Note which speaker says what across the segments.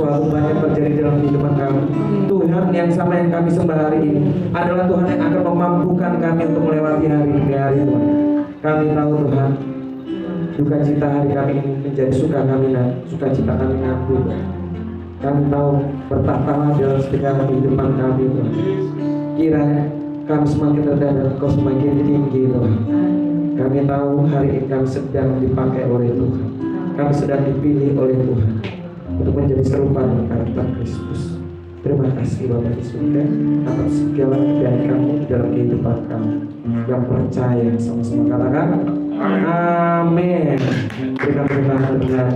Speaker 1: sesuatu banyak terjadi dalam kehidupan kami. Tuhan yang sama yang kami sembah hari ini adalah Tuhan yang akan memampukan kami untuk melewati hari demi hari Tuhan. Kami tahu Tuhan, duka cita hari kami ini menjadi suka kami dan sukacita kami nanti Tuhan. Kami tahu bertahtalah dalam setiap kehidupan kami Tuhan. Kiranya kami semakin rendah dan Engkau semakin tinggi Tuhan. Kami tahu hari ini kami sedang dipakai oleh Tuhan. Kami sedang dipilih oleh Tuhan untuk menjadi serupa dengan karakter Kristus. Terima kasih Bapak di surga atas segala kebaikan-Mu dalam kehidupan kami. Yang percaya sama-sama katakan amin. Berikan tepuk tangan dengan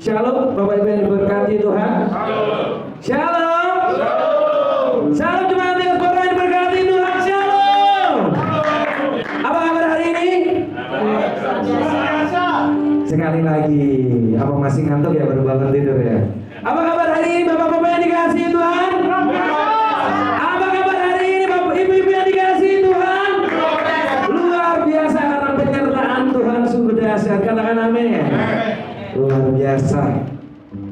Speaker 1: Shalom, Bapak Ibu yang diberkati Tuhan. Shalom. Shalom jemaat yang diberkati Tuhan. Shalom. Apa kabar hari ini? Sekali lagi, apa masih ngantuk ya baru bangun tidur ya? Apa kabar hari ini Bapak-bapak yang dikasihi Tuhan? Apa kabar hari ini Bapak Ibu-ibu yang dikasihi Tuhan? Luar biasa karena penyertaan Tuhan sungguh dahsyat. Katakan amin. Luar biasa.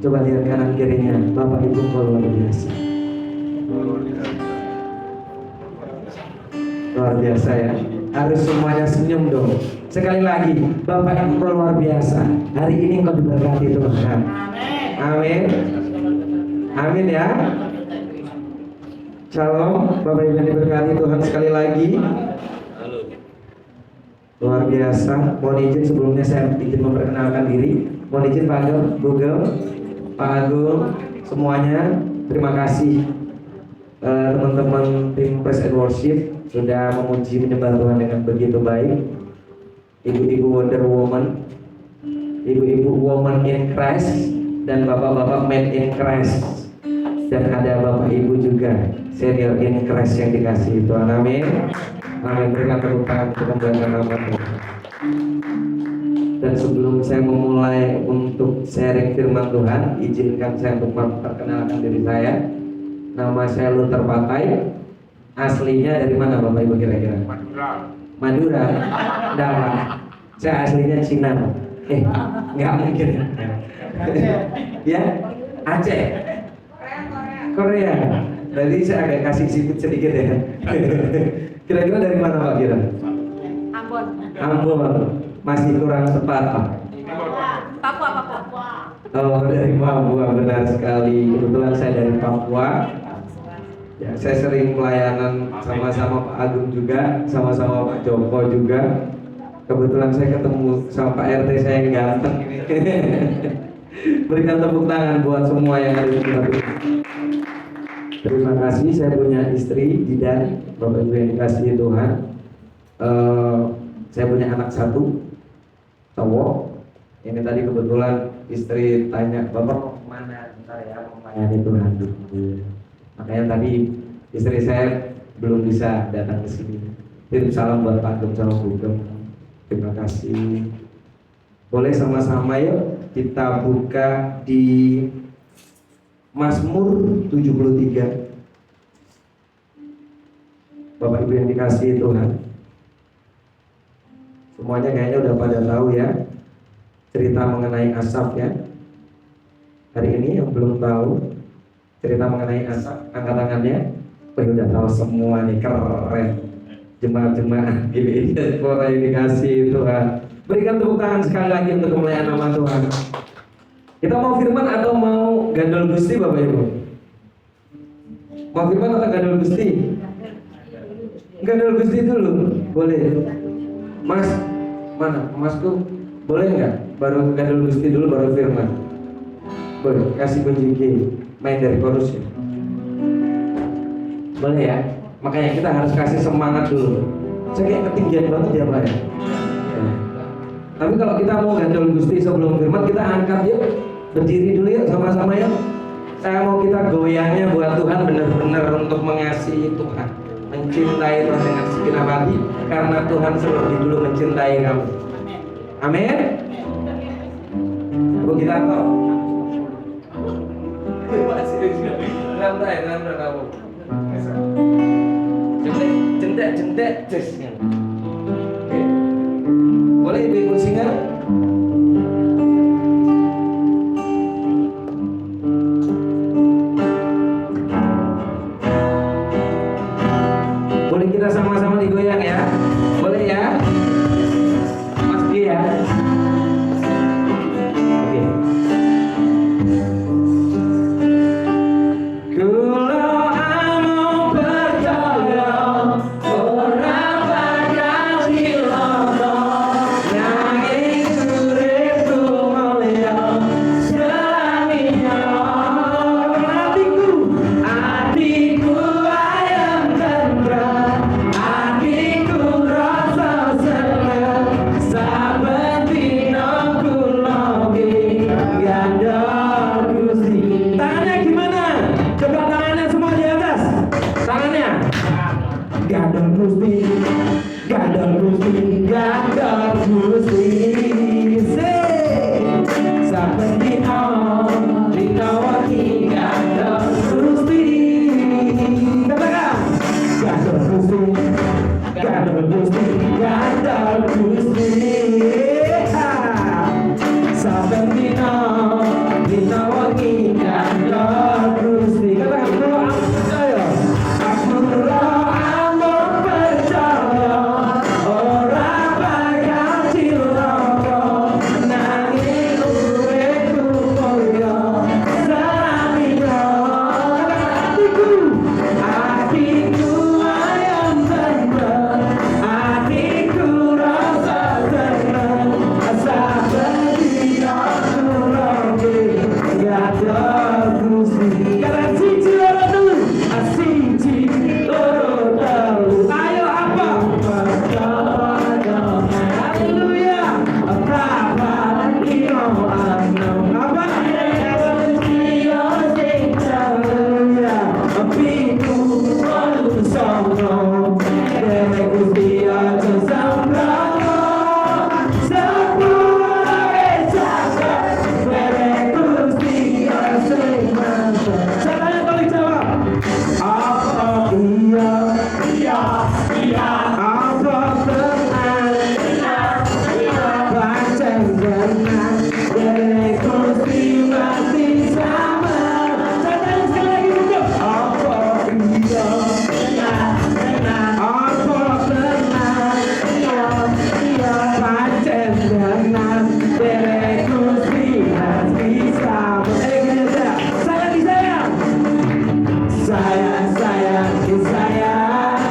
Speaker 1: Coba lihat kanan kirinya, Bapak Ibu luar biasa. Luar biasa ya. Harus semuanya senyum dong. Sekali lagi, Bapak Ibu luar biasa. Hari ini Engkau diberkati Tuhan. Amin. Amin ya. Shalom, Bapak Ibu yang diberkati Tuhan sekali lagi. Luar biasa. Mohon izin sebelumnya saya izin memperkenalkan diri. Mohon izin Pak Google, Pak Agung, semuanya. Terima kasih teman-teman tim Praise and Worship sudah memuji menyembah Tuhan dengan begitu baik. Ibu-ibu Wonder Woman, ibu-ibu Woman in Christ, dan bapak-bapak Men in Christ, dan ada bapak ibu juga Senior in Christ yang dikasihi Tuhan. Amin. Amin. Berikan tepuk tangan untuk membanggakan nama Tuhan. Dan sebelum saya memulai untuk sharing firman Tuhan, izinkan saya untuk memperkenalkan diri saya. Nama saya Luther Patai. Aslinya dari mana Bapak Ibu kira-kira? Madura. Dalam. Saya aslinya Cina. Nggak mungkin. Ya, Aceh. Korea. Berarti saya agak kasih siput sedikit ya. Kira-kira dari mana Pak kira? Ambon. Masih kurang tepat Pak. Papua. Oh, dari Papua, benar sekali. Kebetulan saya dari Papua. Ya, saya sering pelayanan sama-sama Pak Agung juga, sama-sama Pak Joko juga. Kebetulan saya ketemu sama Pak RT saya yang ganteng ini. Berikan tepuk tangan buat semua yang ada di sini. Terima kasih. Saya punya istri Didan, Bapak Ibu yang dikasihi Tuhan. Saya punya anak satu, cowok. Ini tadi kebetulan istri tanya, Bapak mau kemana? Bentar ya, mau melayani Tuhan dulu. Makanya tadi istri saya belum bisa datang ke sini. Kirim salam buat Pak Gem sama Bu Gem. Terima kasih. Boleh sama-sama yuk kita buka di Mazmur 73. Bapak Ibu yang dikasihi Tuhan, semuanya kayaknya udah pada tahu ya cerita mengenai Asaf ya. Hari ini yang belum tahu cerita mengenai Asaf, angkat tangannya. Udah tahu semua nih, keren. Jemaat-jemaat GBI Diaspora yang dikasihi Tuhan, berikan tepuk tangan sekali lagi untuk kemuliaan nama Tuhan. Kita mau firman atau mau gandol Gusti Bapak Ibu? Mau firman atau gandol Gusti? Gandol Gusti dulu, boleh. Mas, mana? Masku, boleh nggak? Baru gandol Gusti dulu, baru firman. Boleh, kasih kunci G. Main dari chorus ya. Boleh ya? Makanya kita harus kasih semangat dulu. Saya kayak ketinggian banget ya Pak ya. Tapi kalau kita mau gandol Gusti sebelum firman, kita angkat yuk. Berdiri dulu yuk sama-sama yuk. Saya mau kita goyangnya buat Tuhan, benar-benar untuk mengasihi Tuhan, mencintai Tuhan dengan segenap hati, karena Tuhan lebih dulu mencintai kamu. Amin. Bu kita kok. Santai kamu. Jendet, Oke. Boleh ibu-ibu singa? Gandol Gusti saben dina dina wengi gandol Gusti. Katakan gandol Gusti, gandol Gusti, gandol Gusti. Saben dina dina wengi gandol Gusti. Katakan kula percaya, aku amuk percaya ora bakal cilaka nanging uripku koyo salamina. Hatiku ayam bener, hatiku rasa seneng, saben dina kuloge gandol Gusti. Kalian siji loro telu, siji loro telu. Ayo apa? Haleluya. Apa ino ano? Apa? Haleluya. Piku walu sono, dene Gusti aja sambrano. Sepuluh ecaka, dene Gusti aja mantap. Caranya paling jawab. Apa iya? Iya, iya. Apa benar? Pancen benar, dene Gusti mati sama. Caranya sekali lagi buka. Apa iya? Apa benar? Iya, pancen benar, dene Gusti mati sama. Kita sayang disayang. Sayang, sayang, disayang.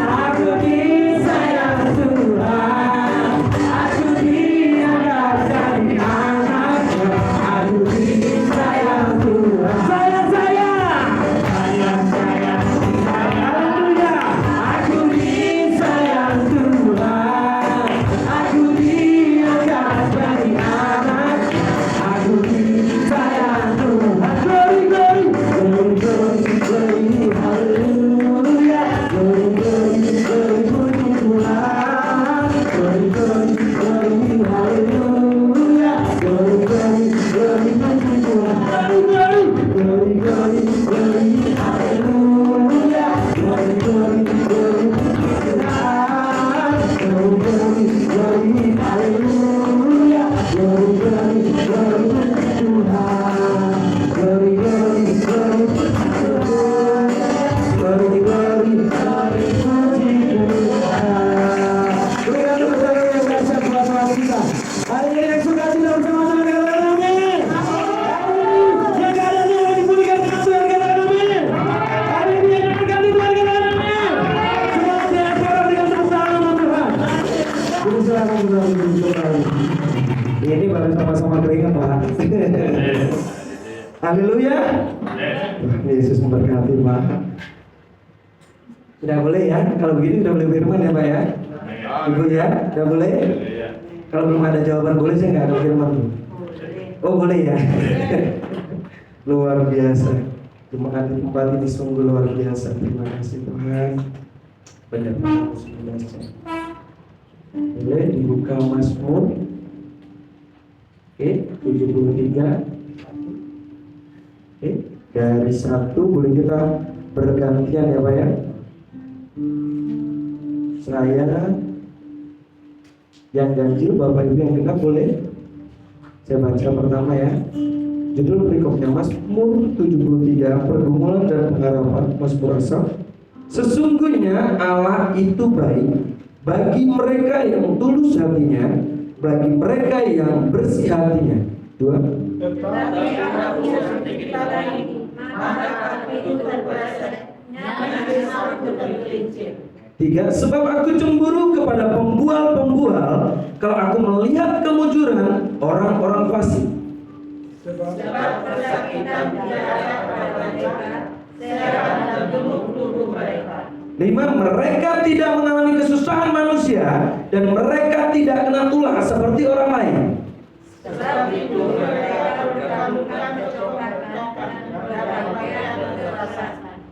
Speaker 1: Aku disayang Tuhan. Aku dianggap jadi anaknya. Aku disayang Tuhan. Sayang, sayang. Sayang, sayang, disayang. Haleluya. Aku disayang Tuhan. Aku dianggap jadi anaknya. Aku disayang Tuhan. Glory, glory. Glory, glory, glory. Haleluya. Glory, glory, glory. Puji Tuhan. Glory, glory, glory. Haleluya. Glory, glory, glory. Puji Tuhan. Glory, glory, glory, glory. Haleluya. Glory, glory, glory. Puji Tuhan. Glory, glory, glory. Haleluya. Glory, glory, glory. Puji Tuhan. Glory, glory, glory. Puji Tuhan. Glory, glory, glory. Puji Tuhan. Berikan tepuk tangan yang dahsyat buat Tuhan kita. Hari ini yang suka tidak bersama-sama dengan amin. Yang gak ada yang dipulihkan dengan Tuhan katakan amin. Hari ini yang diberkati Tuhan katakan amin. Selamat diaspora dengan tepuk tangan untuk Tuhan. Jadi silakan Tuhan. Ini baru sama-sama teringat Pak. Haleluya. Tuhan Yesus memberkati Pak. Sudah boleh ya? Kalau begini sudah boleh firman ya Pak ya? Ibu ya? Sudah boleh? Kalau belum ada jawaban boleh saya nggak ada firman. Oh boleh ya? Luar biasa. Jemaat di tempat ini sungguh luar biasa. Terima kasih Tuhan. Benar. Boleh dibuka Mazmur. Oke, 73. Oke, dari 1 boleh kita bergantian ya Pak ya. Saya yang ganjil, Bapak Ibu yang genap boleh. Saya baca pertama ya. Judul berikutnya Mazmur 73, pergumulan dan pengharapan. Mazmur Asaf. Sesungguhnya Allah itu baik bagi mereka yang tulus hatinya, bagi mereka yang bersih hatinya. 2.
Speaker 2: Tetapi aku seperti kita lagi, maka hatiku terberasa, nyaman aku tergelincir.
Speaker 1: 3. Sebab aku cemburu kepada pembual-pembual, kalau aku melihat kemujuran orang-orang fasik.
Speaker 2: Sebab persakitan tidak ada pada mereka, sehat dan gemuk tubuh mereka.
Speaker 1: 5. Mereka tidak mengalami kesusahan manusia, dan mereka tidak kena tulah seperti orang lain.
Speaker 2: Sebab itu mereka berkambukan kecokatan, berpakaian kekerasan.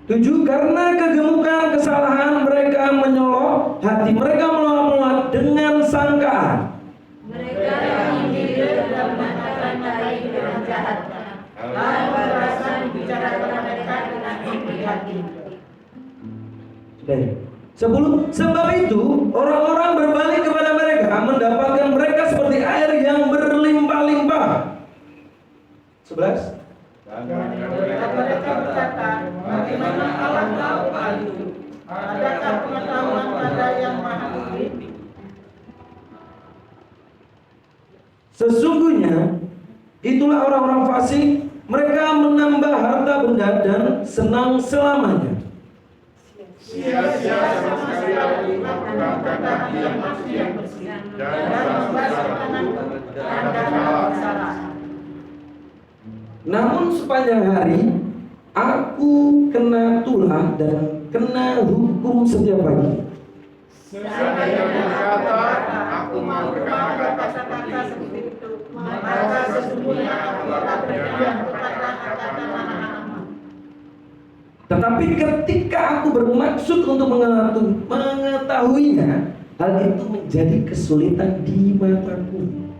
Speaker 1: 7. Karena kegemukan kesalahan mereka menyolok, hati mereka meluap-luap dengan sangkaan.
Speaker 2: Mereka yang hidup dan mengatai dengan jahat, lalu beralasan bicara mereka dengan tinggi hati.
Speaker 1: Sudah ya? Sebab itu orang-orang berbalik kepada mereka, mendapatkan mereka seperti air yang berlimpah-limpah. 11.
Speaker 2: Dan mereka berkata, bagaimana Allah tahu hal itu? Adakah pengetahuan pada yang maha tinggi?
Speaker 1: Sesungguhnya itulah orang-orang fasik, mereka menambah harta benda dan senang selamanya.
Speaker 3: Sia-sia sama sekali aku mempertahankan hati yang bersih dan membasuh tanganku terhadap hal salah.
Speaker 1: Namun sepanjang hari aku kena tulah dan kena hukum setiap pagi.
Speaker 3: Saya berkata, aku mau berkata-kata seperti itu, maka sesungguhnya aku akan berdiam kepada kata anak-anakmu.
Speaker 1: Tetapi ketika aku bermaksud untuk mengetahuinya, hal itu menjadi kesulitan di mataku.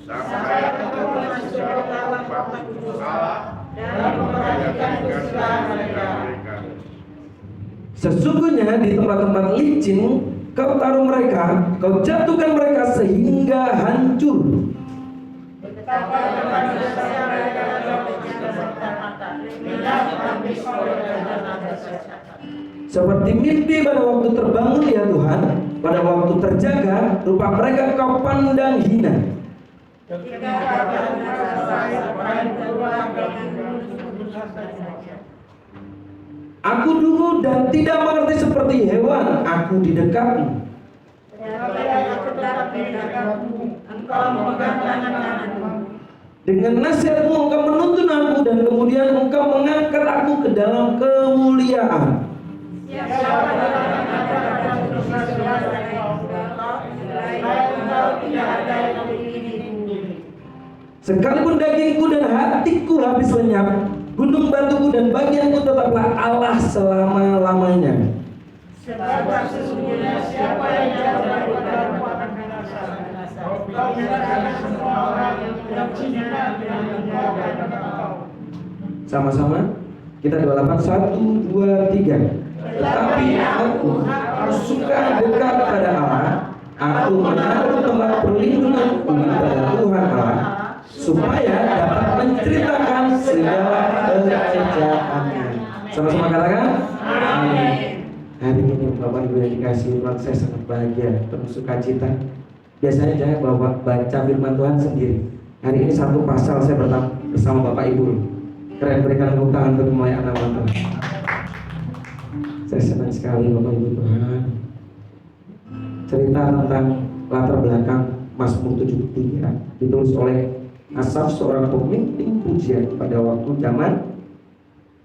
Speaker 3: Sampai aku masuk ke dalam waktu salah dan memperhatikan kesalahan mereka.
Speaker 1: Sesungguhnya di tempat-tempat licin kau taruh mereka, kau jatuhkan mereka sehingga hancur.
Speaker 2: Betapa manusia mereka dalam kecerdasan mata, tidak habis oleh dalam kesesatan.
Speaker 1: Seperti mimpi pada waktu terbangun ya Tuhan, pada waktu terjaga, rupa mereka kau pandang hina.
Speaker 2: Ketika akan merasa paling keluar dengan saja.
Speaker 1: Aku dulu dan tidak mengerti seperti hewan, aku di dekatmu.
Speaker 2: Tetapi aku tetap di dekatmu, engkau memegang tangan-tanganku.
Speaker 1: Dengan nasihatmu engkau menuntun aku dan kemudian engkau mengangkat aku ke dalam kemuliaan.
Speaker 2: Siapa dalam kata-kata putus asa dari engkau, selain engkau tidak ada yang begini.
Speaker 1: Sekalipun dagingku dan hatiku habis lenyap, gunung batuku dan bagianku tetaplah Allah selama-lamanya.
Speaker 2: Sebab sesungguhnya siapa yang jauh daripada akan binasa, kau menyerahkan semua orang yang cinta dengan engkau dan engkau.
Speaker 1: Sama-sama kita 28 1, 2, 3. Tetapi aku suka dekat pada Allah, aku menaruh tempat perlindunganku pada Tuhan Allah, supaya dapat menceritakan segala kekerjaannya. Sama-sama katakan amin. Hari ini Bapak Ibu yang dikasihi Tuhan, saya sangat bahagia, penuh sukacita. Biasanya saya baca firman Tuhan sendiri. Hari ini satu pasal saya bersama Bapak Ibu. Keren, berikan tepuk tangan untuk mulai anak-anak Tuhan. Saya senang sekali Bapak Ibu Tuhan. Cerita tentang latar belakang Mazmur 73 ditulis oleh Asaf, seorang pemimpin pujian pada waktu zaman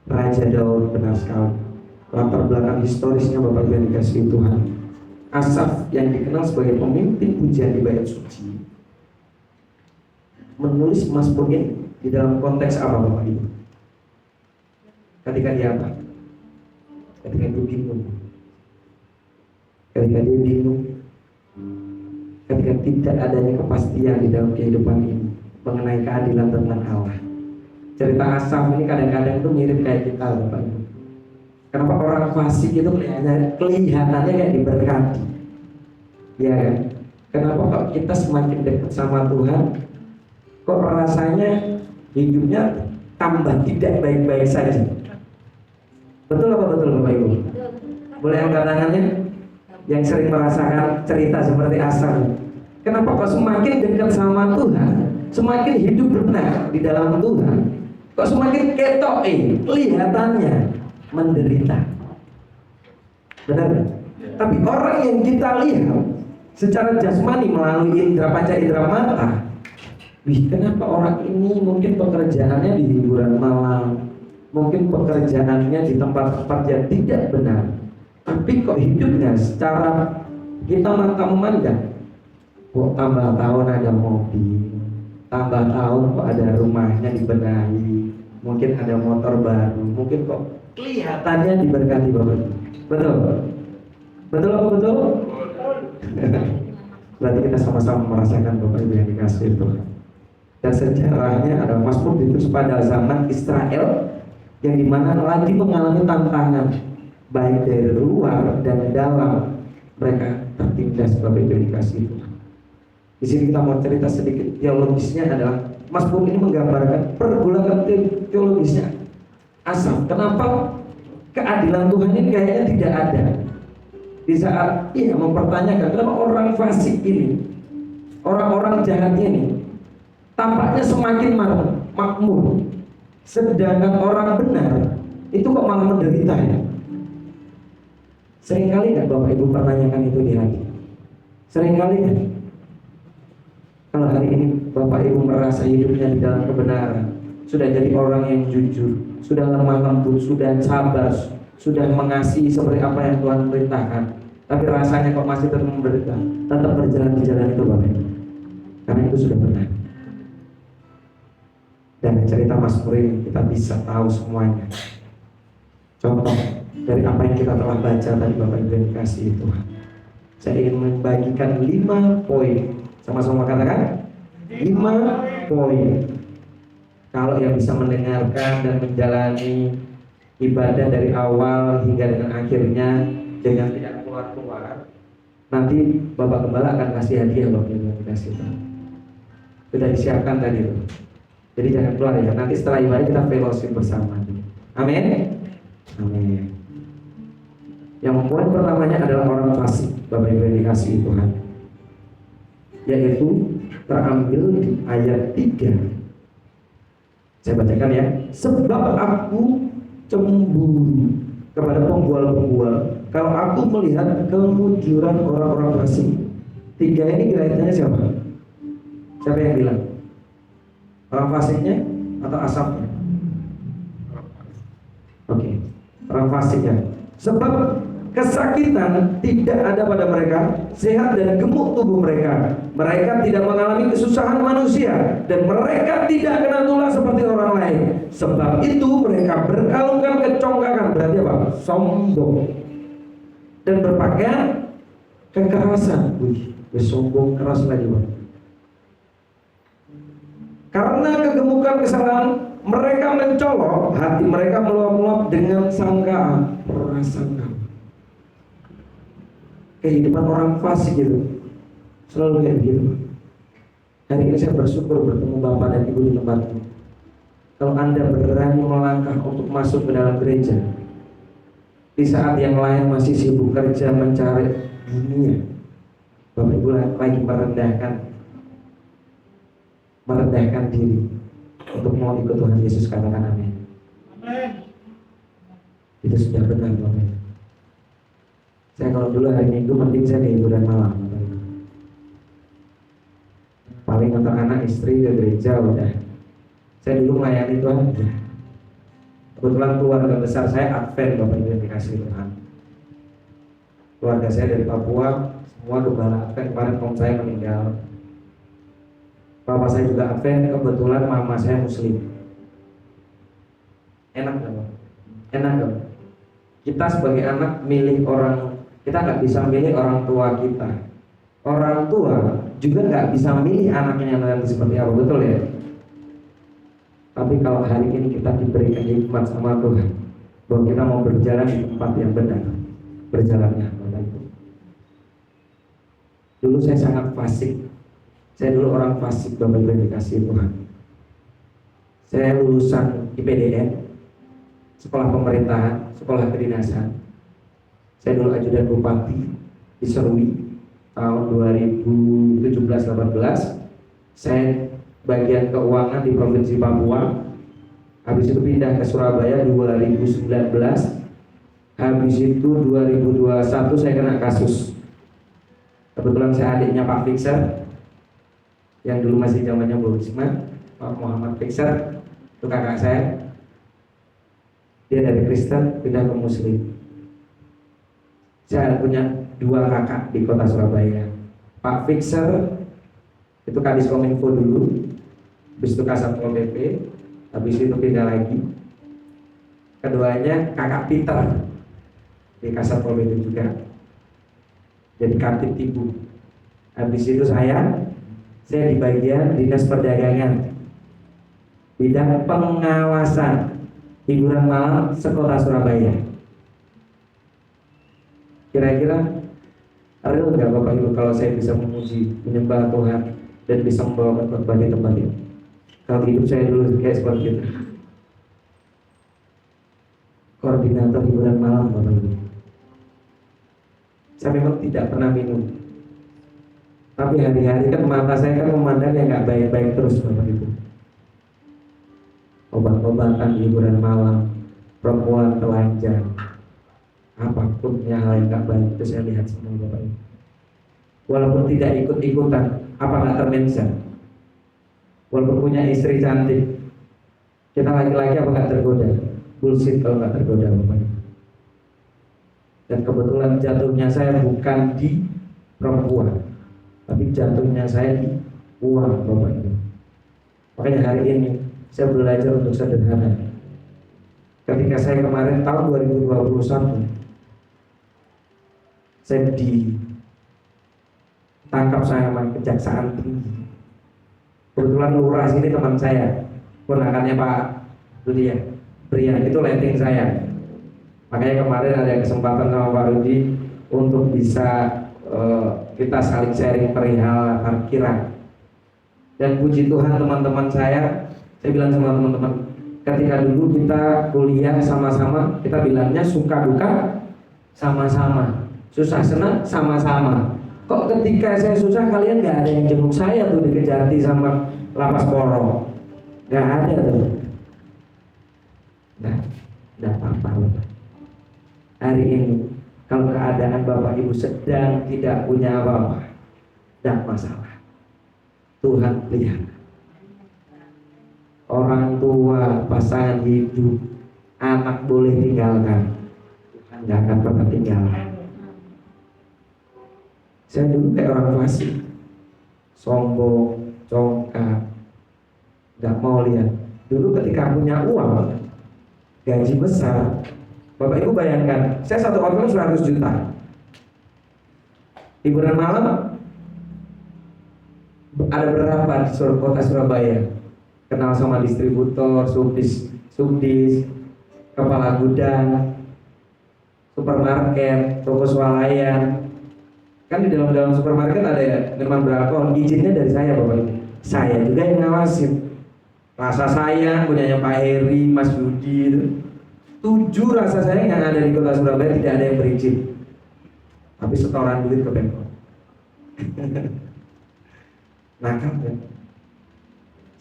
Speaker 1: Raja Daud. Benar sekali. Latar belakang historisnya Bapak Ibu yang dikasihi Tuhan. Asaf yang dikenal sebagai pemimpin pujian di bait suci menulis Mazmur ini di dalam konteks apa Bapak Ibu? Ketika dia apa? Ketika dia bingung. Ketika dia bingung. Ketika tidak adanya kepastian di dalam kehidupan ini mengenai keadilan tentang Allah. Cerita Asaf ini kadang-kadang itu mirip kayak kita Bapak Ibu. Kenapa orang fasik itu kelihatannya kayak diberkati? Ya kan? Kenapa kok kita semakin dekat sama Tuhan, kok rasanya hidupnya tambah tidak baik-baik saja? Betul apa betul Bapak Ibu? Boleh angkat tangannya? Yang sering merasakan cerita seperti Asaf. Kenapa kok semakin dekat sama Tuhan, semakin hidup benar di dalam Tuhan, kok semakin ketok kelihatannya menderita? Benar? Tapi orang yang kita lihat secara jasmani melalui indera panca indera mata, wih, kenapa orang ini mungkin pekerjaannya di hiburan malam, mungkin pekerjaannya di tempat-tempat yang tidak benar, tapi kok hidupnya secara kita mata memandang, kok tambah tahun ada mobil, tambah tahun kok ada rumahnya dibenahi, mungkin ada motor baru, mungkin kok kelihatannya diberkati Bapak. Betul? Betul apa betul? Berarti kita sama-sama merasakan Bapak Ibu yang dikasihi Tuhan. Dan sejarahnya adalah Mazmur ditulis pada zaman Israel yang dimana lagi mengalami tantangan baik dari luar dan dalam. Mereka tertindas Bapak Ibu yang dikasihi Tuhan. Di sini kita mau cerita sedikit teologisnya adalah Mazmur ini menggambarkan pergolakan teologisnya Asaf. Kenapa keadilan Tuhan ini kayaknya tidak ada? Di saat ia mempertanyakan kenapa orang fasik ini, orang-orang jahat ini tampaknya semakin makmur, sedangkan orang benar itu kok malah menderita ya? Seringkali nggak Bapak Ibu pertanyakan itu di hati? Seringkali kan? Kalau hari ini Bapak Ibu merasa hidupnya di dalam kebenaran, sudah jadi orang yang jujur, sudah lemah lembut, sudah sabar, sudah mengasihi seperti apa yang Tuhan perintahkan, tapi rasanya kok masih tetap menderita, tetap berjalan di jalan itu Bapak Ibu, karena itu sudah benar. Dan cerita Mazmur ini kita bisa tahu semuanya. Contoh dari apa yang kita telah baca tadi Bapak Ibu yang dikasihi Tuhan. Saya ingin membagikan 5 poin. Sama-sama katakan 5 poin. Kalau yang bisa mendengarkan dan menjalani ibadah dari awal hingga dengan akhirnya dengan tidak keluar-keluar, nanti Bapak Gembala akan kasih hadiah Bapak Ibu yang dikasihi Tuhan. Sudah disiapkan tadi tuh. Jadi jangan keluar ya. Nanti setelah ibadah kita fellowship bersama. Amin. Amin. Yang poin pertamanya adalah orang fasik Bapak Ibu yang dikasihi Tuhan, yaitu terambil di ayat 3. Saya bacakan ya. Sebab aku cemburu kepada pembual-pembual kalau aku melihat kemujuran orang-orang fasik. 3 ini kira-kira siapa? Siapa yang bilang? Orang fasiknya atau Asafnya? Oke, orang fasiknya. Sebab kesakitan tidak ada pada mereka, sehat dan gemuk tubuh mereka. Mereka tidak mengalami kesusahan manusia, dan mereka tidak kena tulah seperti orang lain. Sebab itu mereka berkalungkan kecongkakan, berarti apa? Sombong. Dan berpakaian kekerasan. Sombong keras lagi Pak. Karena kegemukan kesalahan mereka mencolok, hati mereka meluap-luap dengan sangkaan, prasangka. Kehidupan orang fasik gitu selalu kayak begitu. Hari ini saya bersyukur bertemu Bapak dan Ibu di tempat ini. Kalau Anda berani melangkah untuk masuk ke dalam gereja di saat yang lain masih sibuk kerja mencari dunia, Bapak Ibu lagi merendahkan diri untuk mau ikut Tuhan Yesus, katakan amin.
Speaker 2: Amin.
Speaker 1: Itu sudah benar Bapak Ibu. Saya kalau dulu hari Minggu penting saya ke hiburan malam. Paling untuk anak istri ke gereja udah. Saya dulu melayani Tuhan. Kebetulan keluarga besar saya Advent Bapak Ibu yang dikasihi Tuhan. Keluarga saya dari Papua, semua gembala Advent. Kemarin om saya meninggal. Bapak saya juga Advent, kebetulan mama saya Muslim. Enak gak Pak? Enak gak? Kita sebagai anak milih orang, kita nggak bisa milih orang tua kita. Orang tua juga nggak bisa milih anaknya nanti seperti apa, betul ya? Tapi kalau hari ini kita diberikan hikmat sama Tuhan bahwa kita mau berjalan di tempat yang benar, berjalannya Bapak Ibu. Dulu saya sangat fasik. Saya dulu orang fasik Bapak Ibu yang dikasihi Tuhan. Saya lulusan IPDN, sekolah pemerintahan, sekolah kedinasan. Saya dulu ajudan bupati di Serui tahun 2017-18. Saya bagian keuangan di Provinsi Papua. Habis itu pindah ke Surabaya 2019. Habis itu 2021 saya kena kasus. Kebetulan saya adiknya Pak Fixer, yang dulu masih zamannya Bu Risma, Pak Muhammad Fixer, itu kakak saya. Dia dari Kristen pindah ke Muslim. Saya punya 2 kakak di kota Surabaya. Pak Fixer itu Kadis Kominfo dulu, habis itu Kasatpol PP, habis itu pindah lagi. Keduanya kakak Peter di Kasatpol PP juga, jadi Katib Tibu. Habis itu saya di bagian dinas perdagangan, bidang pengawasan hiburan malam sekota Surabaya. Kira-kira real nggak Bapak Ibu kalau saya bisa memuji, menyembah Tuhan dan bisa membawakan khotbah di tempat ini? Kalau hidup saya dulu kayak seperti itu. Koordinator hiburan malam Bapak Ibu. Saya memang tidak pernah minum, tapi hari-hari kan mata saya kan memandang yang nggak baik-baik terus Bapak Ibu. Obat-obatan hiburan malam, perempuan telanjang, apapun yang hal yang nggak baik itu saya lihat semua Bapak Ibu. Walaupun tidak ikut-ikutan, apa nggak termention? Walaupun punya istri cantik, kita laki-laki apa nggak tergoda? Bullshit kalau nggak tergoda Bapak Ibu. Dan kebetulan jatuhnya saya bukan di perempuan, tapi jatuhnya saya di uang Bapak Ibu. Makanya hari ini saya belajar untuk sederhana. Ketika saya kemarin tahun 2021 saya ditangkap sama Kejaksaan Tinggi. Kebetulan lurah sini teman saya, ponakannya Pak Rudi ya, Brian, itu letting saya. Makanya kemarin ada kesempatan sama Pak Rudi untuk bisa kita saling sharing perihal parkiran. Dan puji Tuhan teman-teman saya bilang sama teman-teman, ketika dulu kita kuliah sama-sama, kita bilangnya suka duka sama-sama, susah senang sama-sama. Kok ketika saya susah kalian nggak ada yang jenguk saya tuh di Kejati sama Lapas Porong, nggak ada tuh. Nggak apa-apa. Hari ini kalau keadaan Bapak Ibu sedang tidak punya apa-apa, tidak masalah. Tuhan pelihara. Orang tua, pasangan hidup, anak boleh tinggalkan, Tuhan nggak akan pernah tinggalkan. Saya dulu kayak orang fasik, sombong, congkak, nggak mau lihat. Dulu ketika punya uang, gaji besar, Bapak Ibu bayangkan, saya satu organ 100 juta. Hiburan malam ada berapa di kota Surabaya? Kenal sama distributor, subdis, kepala gudang, supermarket, toko swalayan. Kan di dalam supermarket ada ya, Nirman Brakon, izinnya dari saya Bapak Ibu. Saya juga yang ngawasin. Rasa sayang punyanya Pak Heri, Mas Yudi itu. 7 rasa sayang yang ada di kota Surabaya tidak ada yang berizin. Tapi setoran duit ke Pemkot. Nakal kan?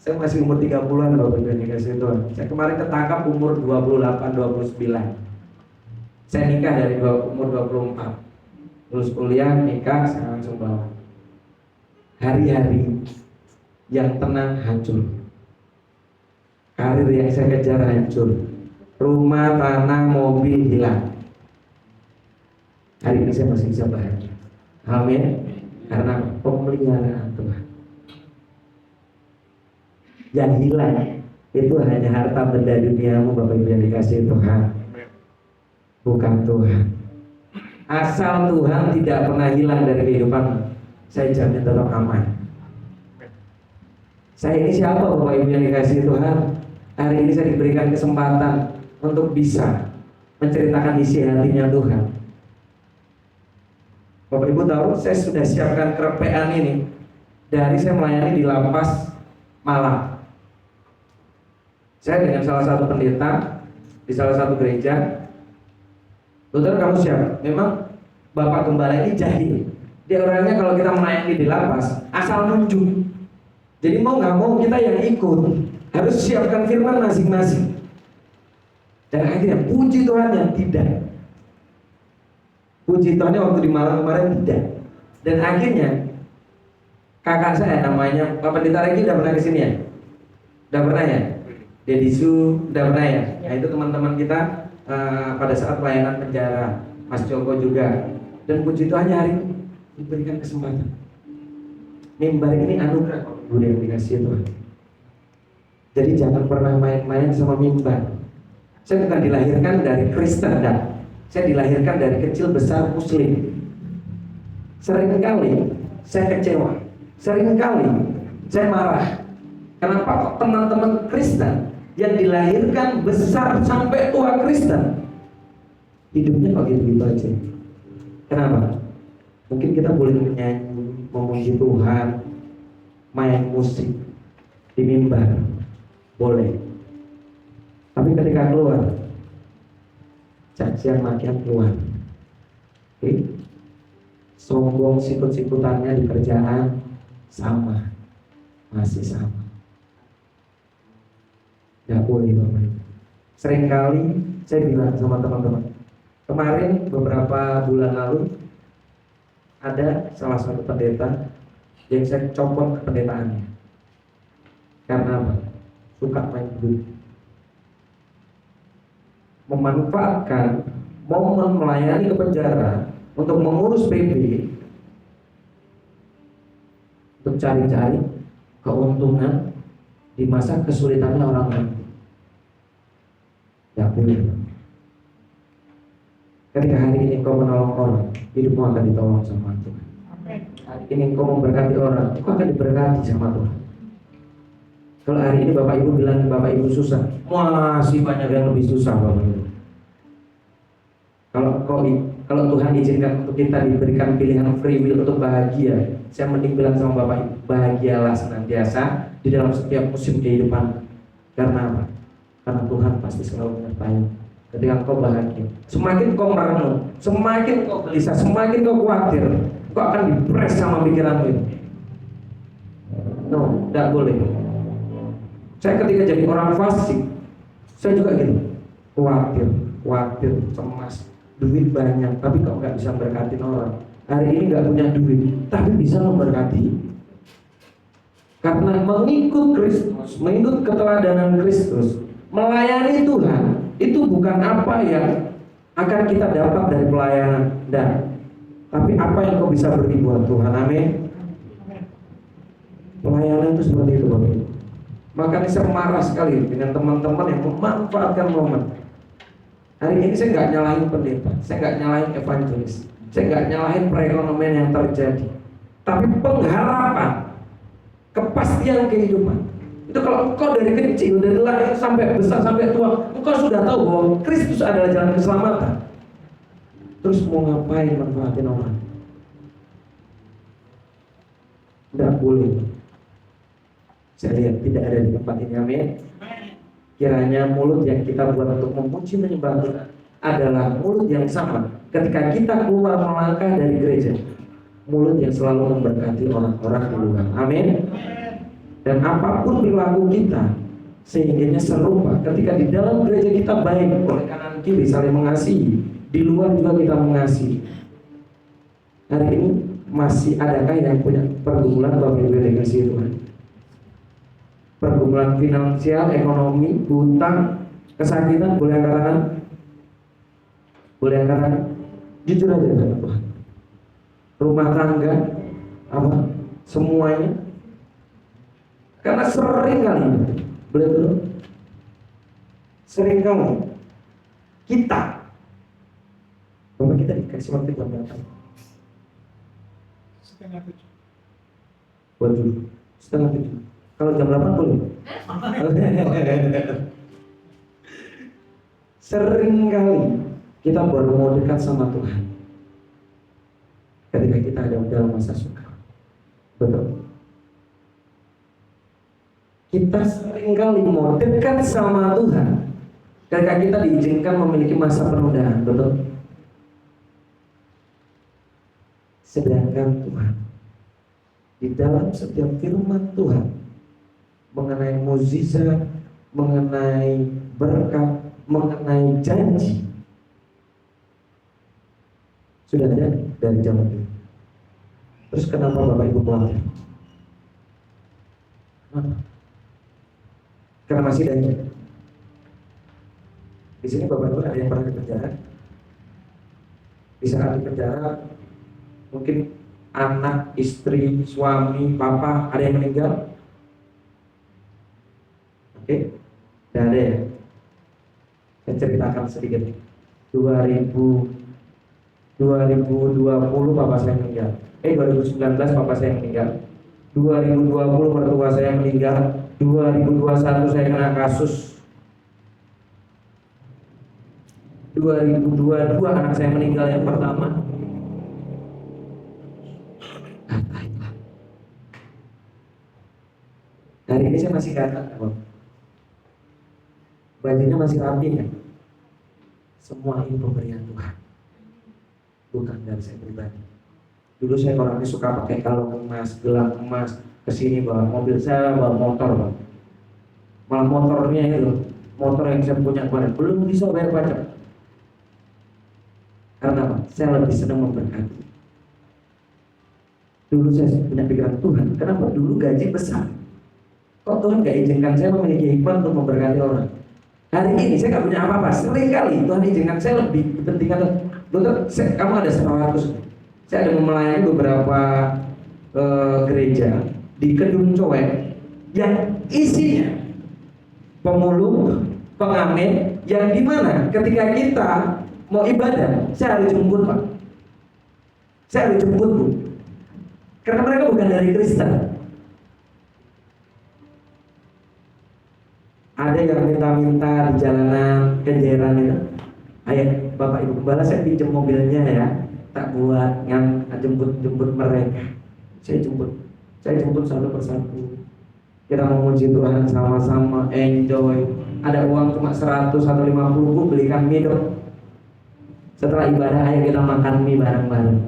Speaker 1: Saya masih umur 30-an Bapak Ibu dikasih Tuhan. Saya kemarin ketangkap umur 28-29. Saya nikah dari umur 24. Lulus kuliah, nikah, sekarang langsung bawa. Hari-hari yang tenang hancur. Karir yang saya kejar hancur. Rumah, tanah, mobil hilang. Hari ini saya masih bisa bahagia. Amin. Karena pemeliharaan Tuhan. Yang hilang itu hanya harta benda duniamu Bapak Ibu yang dikasih Tuhan, bukan Tuhan. Asal Tuhan tidak pernah hilang dari kehidupan, saya jamin tetap aman. Saya ini siapa Bapak Ibu yang dikasih Tuhan? Hari ini saya diberikan kesempatan untuk bisa menceritakan isi hatinya Tuhan. Bapak Ibu tahu, saya sudah siapkan kerepean ini dari saya melayani di Lapas Malang. Saya dengan salah satu pendeta di salah satu gereja. Saudara, kamu siap? Memang Bapak Gembala ini jahil. Dia orangnya kalau kita melayani di lapas asal nunjuk. Jadi mau nggak mau kita yang ikut harus siapkan firman masing-masing. Dan akhirnya puji Tuhan yang tidak. Puji Tuhannya waktu di Malang kemarin tidak. Dan akhirnya kakak saya namanya Pak Pendeta Regi udah pernah kesini ya? Udah pernah ya? Dedi Su udah pernah ya? Nah itu teman-teman kita pada saat pelayanan penjara, Mas Joko juga. Dan puji Tuhannya hari ini diberikan kesempatan. Mimbar ini anugerah kok Ibu yang dikasih Tuhan. Jadi jangan pernah main-main sama mimbar. Saya bukan dilahirkan dari Kristen, saya dilahirkan dari kecil besar Muslim. Seringkali saya kecewa. Seringkali saya marah. Kenapa kok teman-teman Kristen yang dilahirkan besar sampai tua Kristen hidupnya kok gitu-gitu aja? Kenapa? Mungkin kita boleh menyanyi, memuji Tuhan, main musik di mimbar, boleh. Tapi ketika keluar, cacian makian keluar. Oke? Sombong sikut-sikutannya di kerjaan sama, masih sama. Gak boleh Bapak Ibu. Seringkali saya bilang sama teman-teman, kemarin beberapa bulan lalu ada salah satu pendeta yang saya copot pendetaannya. Karena apa? Suka main duit, memanfaatkan momen melayani ke penjara untuk mengurus PB, untuk cari-cari keuntungan di masa kesulitannya orang lain. Ya boleh. Ketika hari ini kau menolong orang, hidupmu akan ditolong sama Tuhan. Hari ini kau memberkati orang, kau akan diberkati sama Tuhan. Kalau hari ini Bapak Ibu bilang Bapak Ibu susah, masih banyak yang lebih susah Bapak Ibu. Kalau Tuhan izinkan untuk kita diberikan pilihan free will untuk bahagia, saya mending bilang sama Bapak Ibu, bahagialah senantiasa di dalam setiap musim kehidupan. Karena apa? Karena Tuhan pasti selalu menyertai. Ketika kau bahagia, semakin kau merenung, semakin kau gelisah, semakin kau khawatir, kau akan dipres sama pikiranmu itu. No, tidak boleh. Saya ketika jadi orang fasik, saya juga gitu, khawatir, cemas, duit banyak, tapi kau nggak bisa berkatin orang. Hari ini nggak punya duit, tapi bisa memberkati. Karena mengikut Kristus, mengikut keteladanan Kristus, melayani Tuhan, itu bukan apa yang akan kita dapat dari pelayanan, tapi apa yang kau bisa beri buat Tuhan. Amin. Pelayanan itu seperti itu Bapak Ibu. Makanya saya marah sekali dengan teman-teman yang memanfaatkan momen. Hari ini saya nggak nyalahin pendeta, saya nggak nyalahin evangelis, saya nggak nyalahin perekonomian yang terjadi, tapi pengharapan, kepastian kehidupan itu kalau engkau dari kecil, dari lahir sampai besar sampai tua, engkau sudah tahu bahwa Kristus adalah jalan keselamatan. Terus mau ngapain manfaatin orang? Tidak boleh. Saya lihat tidak ada di tempat ini. Amin. Kiranya mulut yang kita buat untuk memuji menyembah Tuhan adalah mulut yang sama ketika kita keluar melangkah dari gereja, mulut yang selalu memberkati orang-orang di luar. Amin. Dan apapun perilaku kita sehingga serupa. Ketika di dalam gereja kita baik, oleh kanan kiri saling mengasihi, di luar juga kita mengasihi. Hari ini masih adakah yang punya pergumulan Bapak Ibu yang dikasihi Tuhan? Pergumulan finansial, ekonomi, hutang, kesakitan, boleh angkat tangan? Boleh angkat tangan? Jujur aja sama Tuhan. Rumah tangga, apa? Semuanya. Karena sering kali, boleh dulu? Sering kali kita, Bapak kita dikasih waktu jam berapa?
Speaker 2: Setengah 7.
Speaker 1: Waduh, setengah 7. Kalau jam 8 boleh? Sering kali kita baru mau dekat sama Tuhan ketika kita ada dalam masa suka. Betul. Kita sering kali mau dekat sama Tuhan ketika kita diizinkan memiliki masa penundaan. Betul. Sedangkan Tuhan di dalam setiap firman Tuhan mengenai mukjizat, mengenai berkat, mengenai janji sudah ada dari zaman itu. Terus kenapa Bapak Ibu khawatir? Kenapa? Karena masih ada. Di sini Bapak Ibu ada yang pernah di penjara? Di saat di penjara mungkin anak, istri, suami, papa ada yang meninggal. Oke, tidak ada ya. Saya ceritakan sedikit. 2000 2020 papa saya meninggal. 2019 papa saya meninggal. 2020 mertua saya meninggal. 2021 saya kena kasus. 2022 anak saya meninggal yang pertama. Hari ini saya masih datang, Bang. Bajunya masih rapi kan? Semua ini pemberian Tuhan, bukan dari saya pribadi. Dulu saya orangnya suka pakai kalung emas, gelang emas, kesini bawa mobil, saya bawa motor, Bang. Malah motornya itu, motor yang saya punya kemarin belum bisa bayar pajak. Karena apa? Saya lebih senang memberkati. Dulu saya punya pikiran, Tuhan, kenapa dulu gaji besar? Kok Tuhan gak izinkan saya memiliki hikmat untuk memberkati orang? Hari ini saya gak punya apa-apa. Sering kali Tuhan izinkan saya lebih kepentingan. Dokter, kamu ada 100. Saya ada melayani beberapa gereja di Kedung Coek yang isinya pemulung, pengamen, yang dimana ketika kita mau ibadah, saya harus jemput, Pak. Saya harus jemput, Bu. Karena mereka bukan dari Kristen. Ada yang minta-minta di jalanan Kenjeran itu, ayo Bapak Ibu Gembala saya pinjam mobilnya ya, tak buat yang jemput mereka. Saya jemput satu persatu. Kita memuji Tuhan sama-sama, enjoy. Ada uang cuma 100 atau 50, Bu, belikan mie dong. Setelah ibadah ayo kita makan mie bareng-bareng.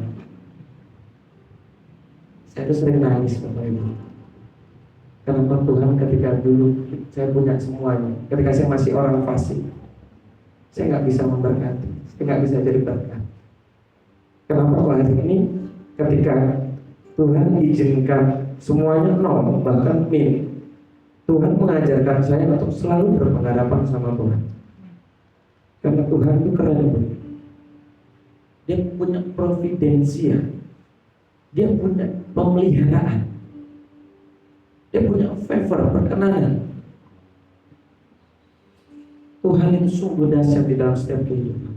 Speaker 1: Saya tuh sering nangis, Bapak Ibu. Kenapa Tuhan ketika dulu saya punya semuanya, ketika saya masih orang fasik, saya nggak bisa memberkati, saya nggak bisa jadi berkat. Kenapa hari ini ketika Tuhan izinkan semuanya nol, bahkan min, Tuhan mengajarkan saya untuk selalu berpengharapan sama Tuhan. Karena Tuhan itu keren, Bu. Dia punya providensia, dia punya pemeliharaan. Dia punya favor, perkenanan. Tuhan itu sungguh dahsyat di dalam setiap kehidupan.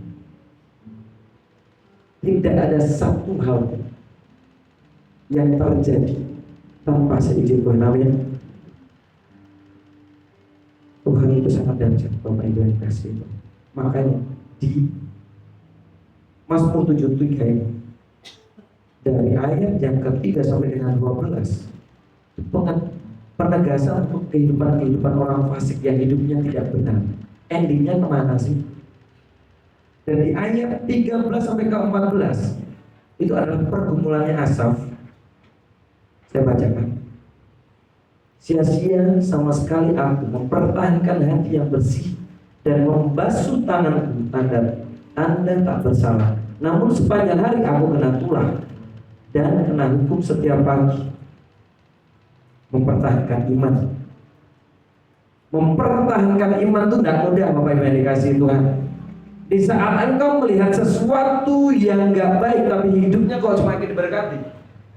Speaker 1: Tidak ada satu hal yang terjadi tanpa seizin Tuhan. Amin. Tuhan itu sangat dahsyat, Bapak Ibu yang kasih. Makanya di Mazmur 73 ini, dari ayat yang ketiga sampai dengan 12, penegasan untuk kehidupan orang fasik yang hidupnya tidak benar. Endingnya kemana sih? Dan di ayat 13 sampai ke 14 itu adalah pergumulannya Asaf. Saya bacakan. Sia-sia sama sekali aku mempertahankan hati yang bersih dan membasuh tanganku tanda tak bersalah. Namun sepanjang hari aku kena tulah dan kena hukum setiap pagi. Mempertahankan iman. Mempertahankan iman itu tidak mudah, Bapak Ibu yang dikasihi Tuhan. Di saat engkau melihat sesuatu yang gak baik tapi hidupnya kok semakin diberkati,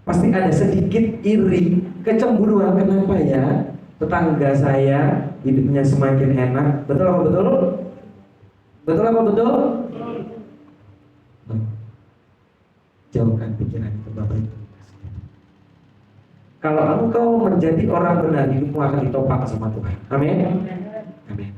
Speaker 1: pasti ada sedikit iri, kecemburuan. Kenapa ya tetangga saya hidupnya semakin enak? Betul apa betul? Betul apa betul? Jauhkan pikiran itu, Bapak Ibu. Kalau engkau menjadi orang benar, hidupmu akan ditopang sama Tuhan. Amin. Amin.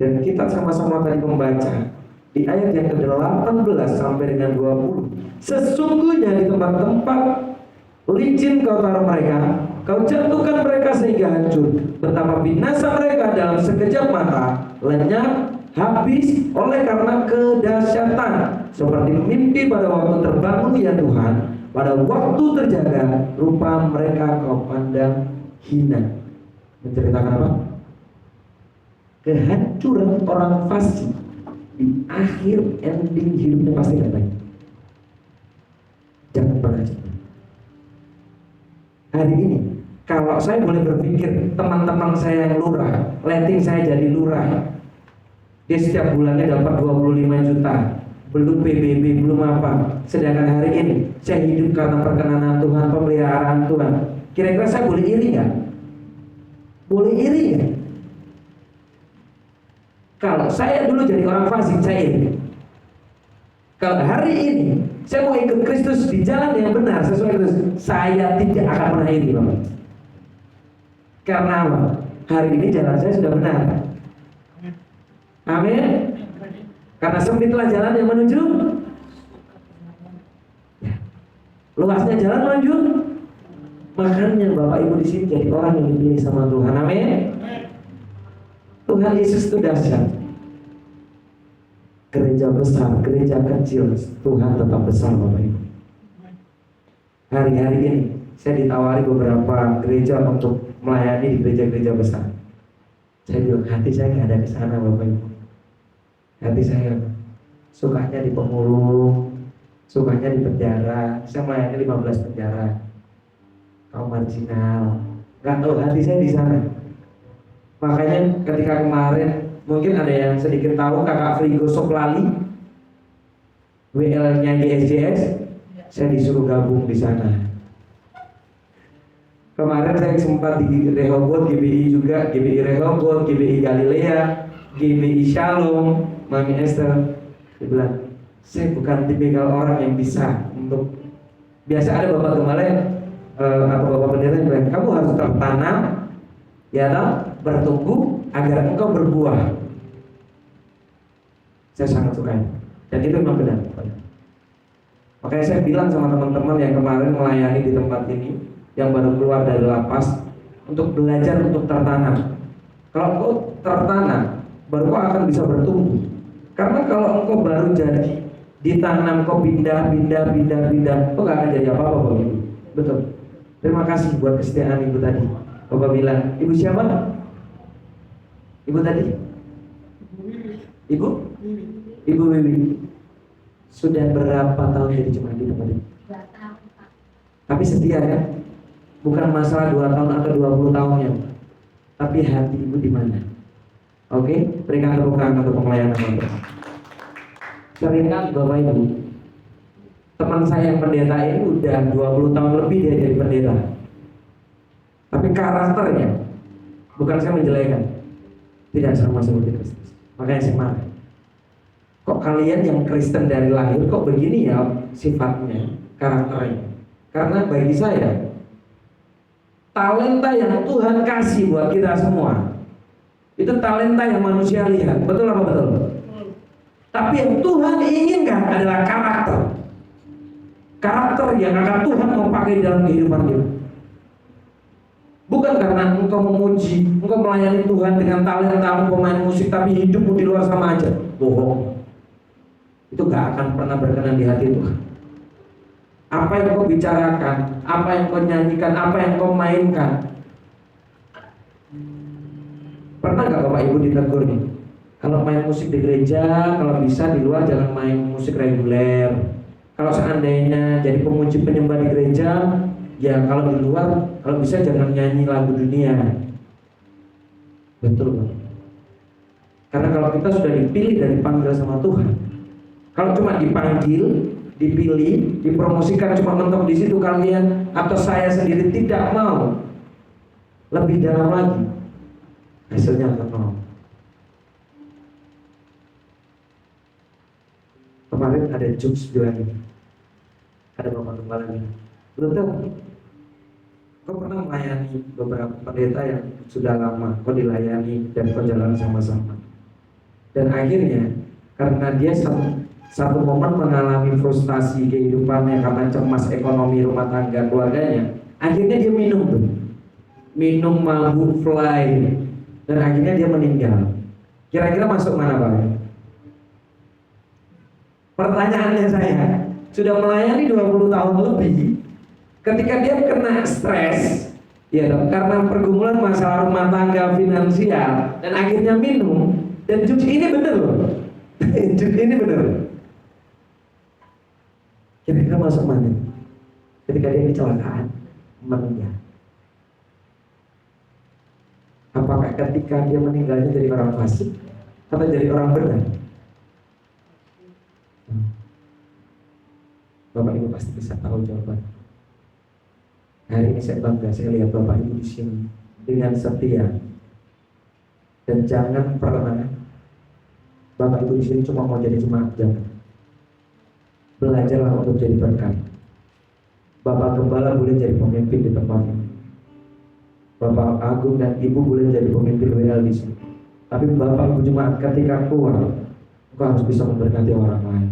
Speaker 1: Dan kita sama-sama tadi membaca di ayat yang ke-18 sampai dengan 20. Sesungguhnya di tempat-tempat licin kau taruh mereka, kau jatuhkan mereka sehingga hancur. Betapa binasa mereka dalam sekejap mata, lenyap, habis oleh karena kedahsyatan. Seperti mimpi pada waktu terbangun ya Tuhan, pada waktu terjaga, rupa mereka kau pandang hina. Menceritakan apa? Kehancuran orang fasik di akhir ending hidupnya pasti tidak baik. Jangan pernah coba. Hari ini, kalau saya boleh berpikir, teman-teman saya yang lurah, letting saya jadi lurah, dia setiap bulannya dapat 25 juta, belum PBB, belum apa. Sedangkan hari ini saya hidup karena perkenanan Tuhan, pemeliharaan Tuhan. Kira-kira saya boleh iri nggak? Boleh iri nggak? Kalau saya dulu jadi orang fasik, saya iri. Kalau hari ini saya mau ikut Kristus di jalan yang benar sesuai Kristus, saya tidak akan pernah iri, Bapak. Karena apa? Hari ini jalan saya sudah benar. Amin. Karena sempitlah jalan yang menuju, ya, luasnya jalan menuju. Makanya Bapak Ibu di sini jadi orang yang dipilih sama Tuhan. Amin. Tuhan Yesus itu dahsyat. Gereja besar, gereja kecil, Tuhan tetap besar, Bapak Ibu. Hari-hari ini saya ditawari beberapa gereja untuk melayani di gereja-gereja besar. Saya bilang, hati saya nggak ada ke sana, Bapak Ibu. Hati saya sukanya di pemulung, sukanya di penjara. Saya melayani 15 penjara, kaum marginal. Nggak tahu hati saya di sana. Makanya ketika kemarin, mungkin ada yang sedikit tahu Kakak Frigo Soplali, WL-nya GSJS, saya disuruh gabung di sana. Kemarin saya sempat di Rehoboth, GBI juga, GBI Rehoboth, GBI Galilea, GBI Shalom, Mami Esther. Dia bilang, saya bukan tipikal orang yang bisa untuk, biasa ada Bapak Gembala atau Bapak Pendeta yang bilang, kamu harus tertanam, ya toh, bertumbuh agar engkau berbuah. Saya sangat suka itu, dan itu memang benar. Makanya saya bilang sama teman-teman yang kemarin melayani di tempat ini, yang baru keluar dari lapas, untuk belajar untuk tertanam. Kalau engkau tertanam, baru kau akan bisa bertumbuh. Karena kalau engkau baru jadi ditanam, kau pindah, kau gak akan jadi apa-apa, Bapak Ibu. Betul. Terima kasih buat kesetiaan Ibu tadi. Bapak bilang, Ibu siapa? Ibu tadi? Ibu? Ibu Wiwi. Sudah berapa tahun jadi jemaat di tempat ini?
Speaker 4: 2 tahun, Pak.
Speaker 1: Tapi setia ya? Bukan masalah 2 tahun atau 20 tahunnya, tapi hati Ibu di mana? Oke, berikan tepuk tangan untuk pelayanan Bapak. Seringkali Bapak Ibu, teman saya yang pendeta ini udah 20 tahun lebih dia jadi pendeta, tapi karakternya, bukan saya menjelekan, tidak sama seperti Kristus. Makanya saya marah. Kok kalian yang Kristen dari lahir kok begini ya sifatnya, karakternya? Karena bagi saya, talenta yang Tuhan kasih buat kita semua, itu talenta yang manusia lihat. Betul apa betul? Tapi yang Tuhan inginkan adalah karakter. Karakter yang akan Tuhan mau pakai dalam kehidupan kita. Bukan karena engkau memuji, engkau melayani Tuhan dengan talenta pemain musik, tapi hidupmu di luar sama aja. Bohong. Itu gak akan pernah berkenan di hati Tuhan. Apa yang kau bicarakan, apa yang kau nyanyikan, apa yang kau mainkan. Pernah gak Bapak Ibu ditegur nih? Kalau main musik di gereja, kalau bisa di luar jangan main musik reguler. Kalau seandainya jadi pemuji penyembah di gereja, ya kalau di luar, kalau bisa jangan nyanyi lagu dunia. Betul Pak. Karena kalau kita sudah dipilih dan dipanggil sama Tuhan, kalau cuma dipanggil, dipilih, dipromosikan cuma mentok di situ kalian atau saya sendiri tidak mau lebih dalam lagi, hasilnya akan nol. Kemarin ada jokes bilang ini, ada Bapak Gembala bilang, betul, kau pernah melayani beberapa pendeta yang sudah lama, kau dilayani dan kau jalan sama-sama, dan akhirnya karena dia satu momen mengalami frustasi kehidupannya karena cemas ekonomi rumah tangga keluarganya, akhirnya dia minum mabuk fly, dan akhirnya dia meninggal. Kira-kira masuk mana Pak? Pertanyaannya saya, sudah melayani 20 tahun lebih, ketika dia kena stres, ya karena pergumulan masalah rumah tangga finansial, dan akhirnya minum, dan jokes ini bener loh, jokes ini bener. Kira-kira masuk mana? Ketika dia kecelakaan, meninggal. Apakah ketika dia meninggalnya jadi orang fasik atau jadi orang benar? Bapak Ibu pasti bisa tahu jawaban. Hari ini saya bangga, saya lihat Bapak Ibu di sini dengan setia. Dan jangan pernah Bapak Ibu di sini cuma mau jadi jemaat, jangan. Belajarlah untuk jadi berkat. Bapak Gembala boleh jadi pemimpin di tempat ini. Bapak Agung dan Ibu boleh jadi pemimpin WL di sini. Tapi Bapak Ibu Jemaat ketika keluar, engkau harus bisa memberkati orang lain.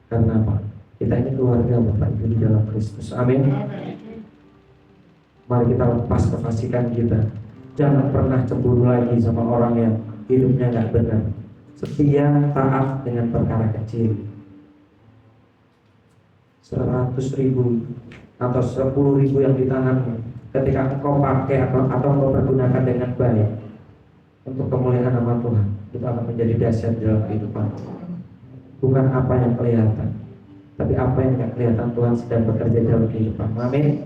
Speaker 1: Karena apa? Kita ini keluarga Bapak Ibu di dalam Kristus. Amin. Mari kita lepas kefasikan kita. Jangan pernah cemburu lagi sama orang yang hidupnya nggak benar. Setia taat dengan perkara kecil. 100.000 atau 10.000 yang di tanganmu, ketika engkau pakai atau engkau pergunakan dengan baik untuk kemuliaan nama Tuhan, itu akan menjadi dahsyat dalam kehidupan. Bukan apa yang kelihatan, tapi apa yang nggak kelihatan Tuhan sedang bekerja dalam kehidupan. Amin.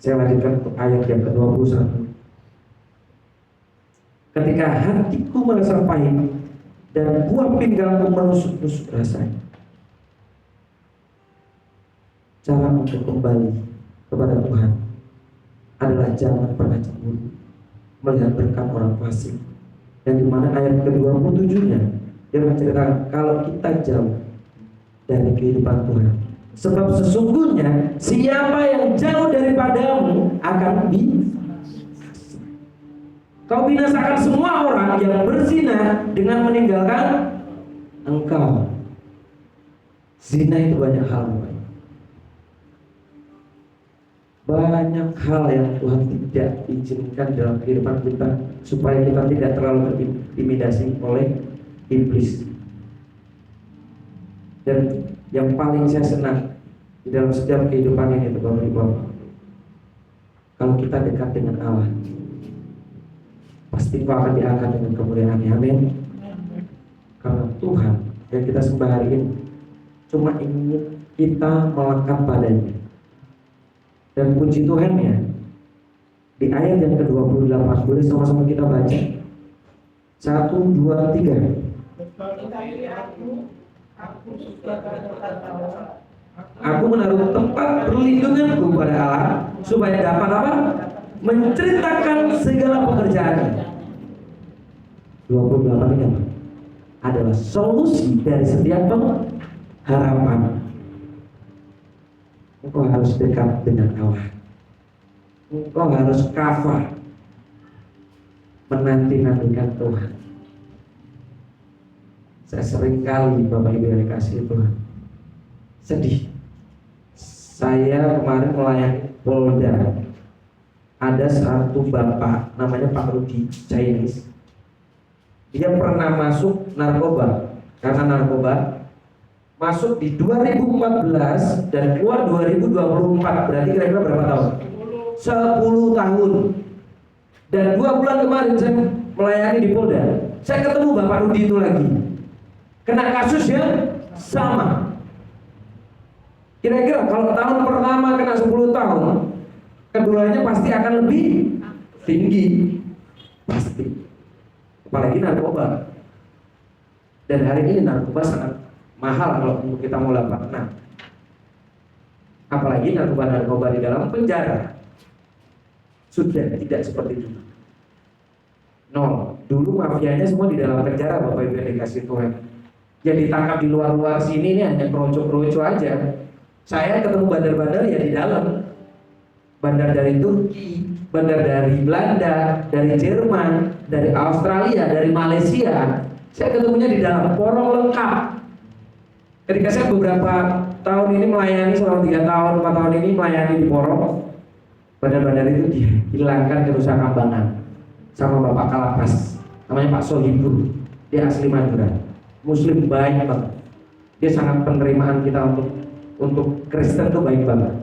Speaker 1: Saya lanjutkan untuk ayat yang ke-21. Ketika hatiku merasa pahit dan buah pinggangku menusuk-nusuk rasanya, cara untuk kembali kepada Tuhan adalah jangan pernah cemburu melihat berkat orang fasik. Dan dimana ayat ke-27-nya dia menceritakan kalau kita jauh dari kehidupan Tuhan, sebab sesungguhnya siapa yang jauh daripadamu akan kau binasakan semua orang yang berzina dengan meninggalkan engkau. Zina itu banyak hal, banyak hal yang Tuhan tidak izinkan dalam kehidupan kita supaya kita tidak terlalu terintimidasi oleh iblis. Dan yang paling saya senang di dalam setiap kehidupan ini, Bapak Ibu, kalau kita dekat dengan Allah, pasti kau akan diangkat dengan kemuliaan-Nya. Amin. Karena Tuhan yang kita sembah hari ini cuma ingin kita melekat padanya. Dan puji Tuhannya, di ayat yang ke-28, boleh sama-sama kita baca. 1, 2, 3. Aku menaruh tempat perlindunganku pada Allah supaya dapat apa? Menceritakan segala pekerjaannya. 28 ini apa? Adalah solusi dari setiap harapan. Engkau harus dekat dengan Allah. Engkau harus kafah menanti-nantikan Tuhan. Saya sering kali Bapak Ibu yang dikasihi Tuhan sedih. Saya kemarin melayani Polda. Ada satu bapak namanya Pak Rudi Chinese. Dia pernah masuk narkoba. Karena narkoba masuk di 2014 dan keluar 2024. Berarti kira-kira berapa tahun? 10 tahun. Dan 2 bulan kemarin saya melayani di Polda, saya ketemu Bapak Rudi itu lagi. Kena kasus yang sama. Kira-kira kalau tahun pertama kena 10 tahun, keduanya pasti akan lebih tinggi. Pasti. Apalagi narkoba. Dan hari ini narkoba sangat mahal kalau kita mau dapat. Nah, apalagi narkoba di dalam penjara sudah tidak seperti itu. Nol. Dulu mafianya semua di dalam penjara, Bapak Ibu yang dikasih Tuhan. Yang ditangkap di luar-luar sini ini hanya kroco-kroco aja. Saya ketemu bandar-bandar ya di dalam. Bandar dari Turki, bandar dari Belanda, dari Jerman, dari Australia, dari Malaysia. Saya ketemunya di dalam, porong lengkap. Ketika saya beberapa tahun ini melayani, selama 3 tahun, 4 tahun ini melayani di Porong, bandar-bandar itu dihilangkan kerusakan kambangan sama Bapak Kalapas, namanya Pak Sohibur. Dia asli Madura, Muslim baik banget. Dia sangat penerimaan kita untuk Kristen itu baik banget.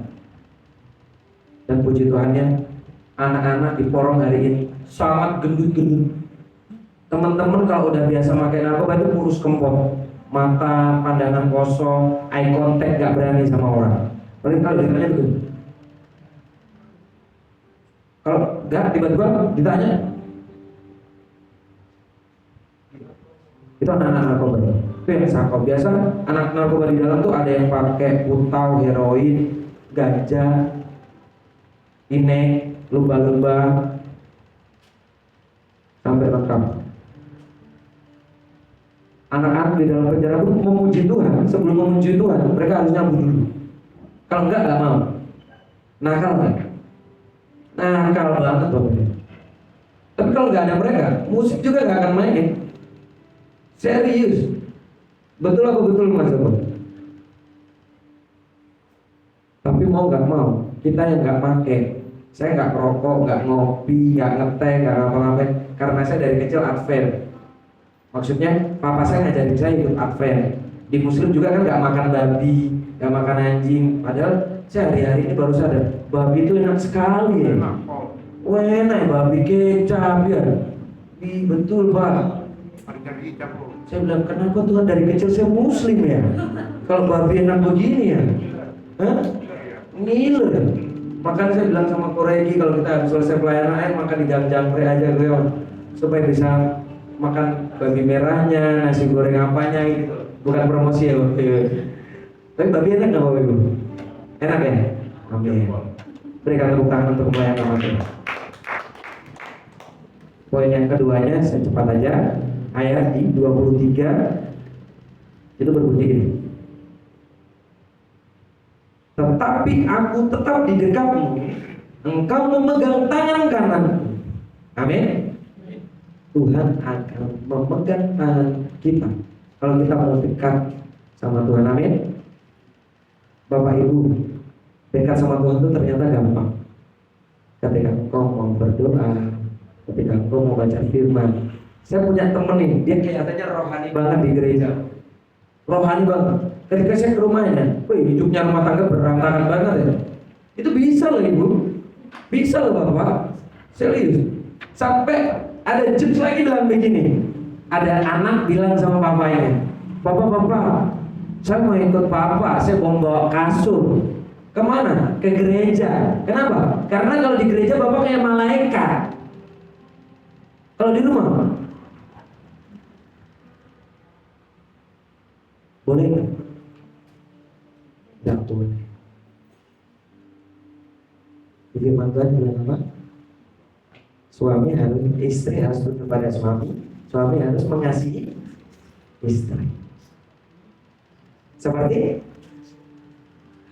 Speaker 1: Dan puji Tuhannya, anak-anak di Porong hari ini sangat gendut-gendut. Teman-teman kalau udah biasa pakai narkoba itu kurus kempot, mata, pandangan kosong, eye contact, gak berani sama orang. Paling kalau ditanya begitu. Kalau gak tiba-tiba ditanya, itu anak-anak narkoba. Itu yang sakop. Biasa anak narkoba di dalam tuh ada yang pakai putau, heroin, ganja, inek, lumba-lumba, sampai lengkap. Anak-anak di dalam penjara pun memuji Tuhan. Sebelum memuji Tuhan, mereka harus nyambung dulu. Kalau enggak mau. Nakal kan? Nakal banget Bapak. Tapi kalau nggak ada mereka, musik juga nggak akan main. Serius. Betul apa betul Mas Bapak? Tapi mau nggak mau, kita yang nggak pakai. Saya nggak rokok, nggak ngopi, nggak ngeteh, nggak ngapa-ngapain. Karena saya dari kecil Advent. Maksudnya, papa saya ngajarin saya ikut Advent. Di Muslim juga kan nggak makan babi, nggak makan anjing. Padahal saya hari-hari ini baru sadar, babi itu enak sekali ya. Wah enak babi kecap ya. Betul Pak. Saya bilang kenapa Tuhan dari kecil saya Muslim ya? Kalau babi enak begini ya? Hah? Ngiler. Makanya saya bilang sama Koregi kalau kita habis selesai pelayanan makan di jam-jam aja Leon, supaya bisa makan babi merahnya, nasi goreng apanya gitu. Bukan promosi ya. Tapi babi enak nggak Bapak Ibu? Enak ya? Amin. Berikan tepuk tangan untuk pelayanan Tuhan. Poin yang keduanya saya cepat aja. Ayat di 23 itu berbunyi gini. Tetapi aku tetap di dekatmu, engkau memegang tangan kanan. Amin. Tuhan akan memegang tangan kita kalau kita mau dekat sama Tuhan. Amin. Bapak Ibu, dekat sama Tuhan itu ternyata gampang. Ketika engkau mau berdoa, ketika engkau mau baca firman. Saya punya temen nih, dia kelihatannya rohani banget di gereja. Rohani banget. Ketika saya ke rumahnya, hidupnya rumah tangga berantakan banget ya. Itu bisa loh Ibu, bisa loh Bapak. Serius. Sampai ada jokes lagi bilang begini. Ada anak bilang sama papanya, Bapak, saya mau ikut Papa, saya mau bawa kasur. Kemana? Ke gereja. Kenapa? Karena kalau di gereja Bapak kayak malaikat. Kalau di rumah boleh nggak? Nggak boleh. Firman Tuhan bilang apa? Istri harus tunduk pada suami harus mengasihi istri. Seperti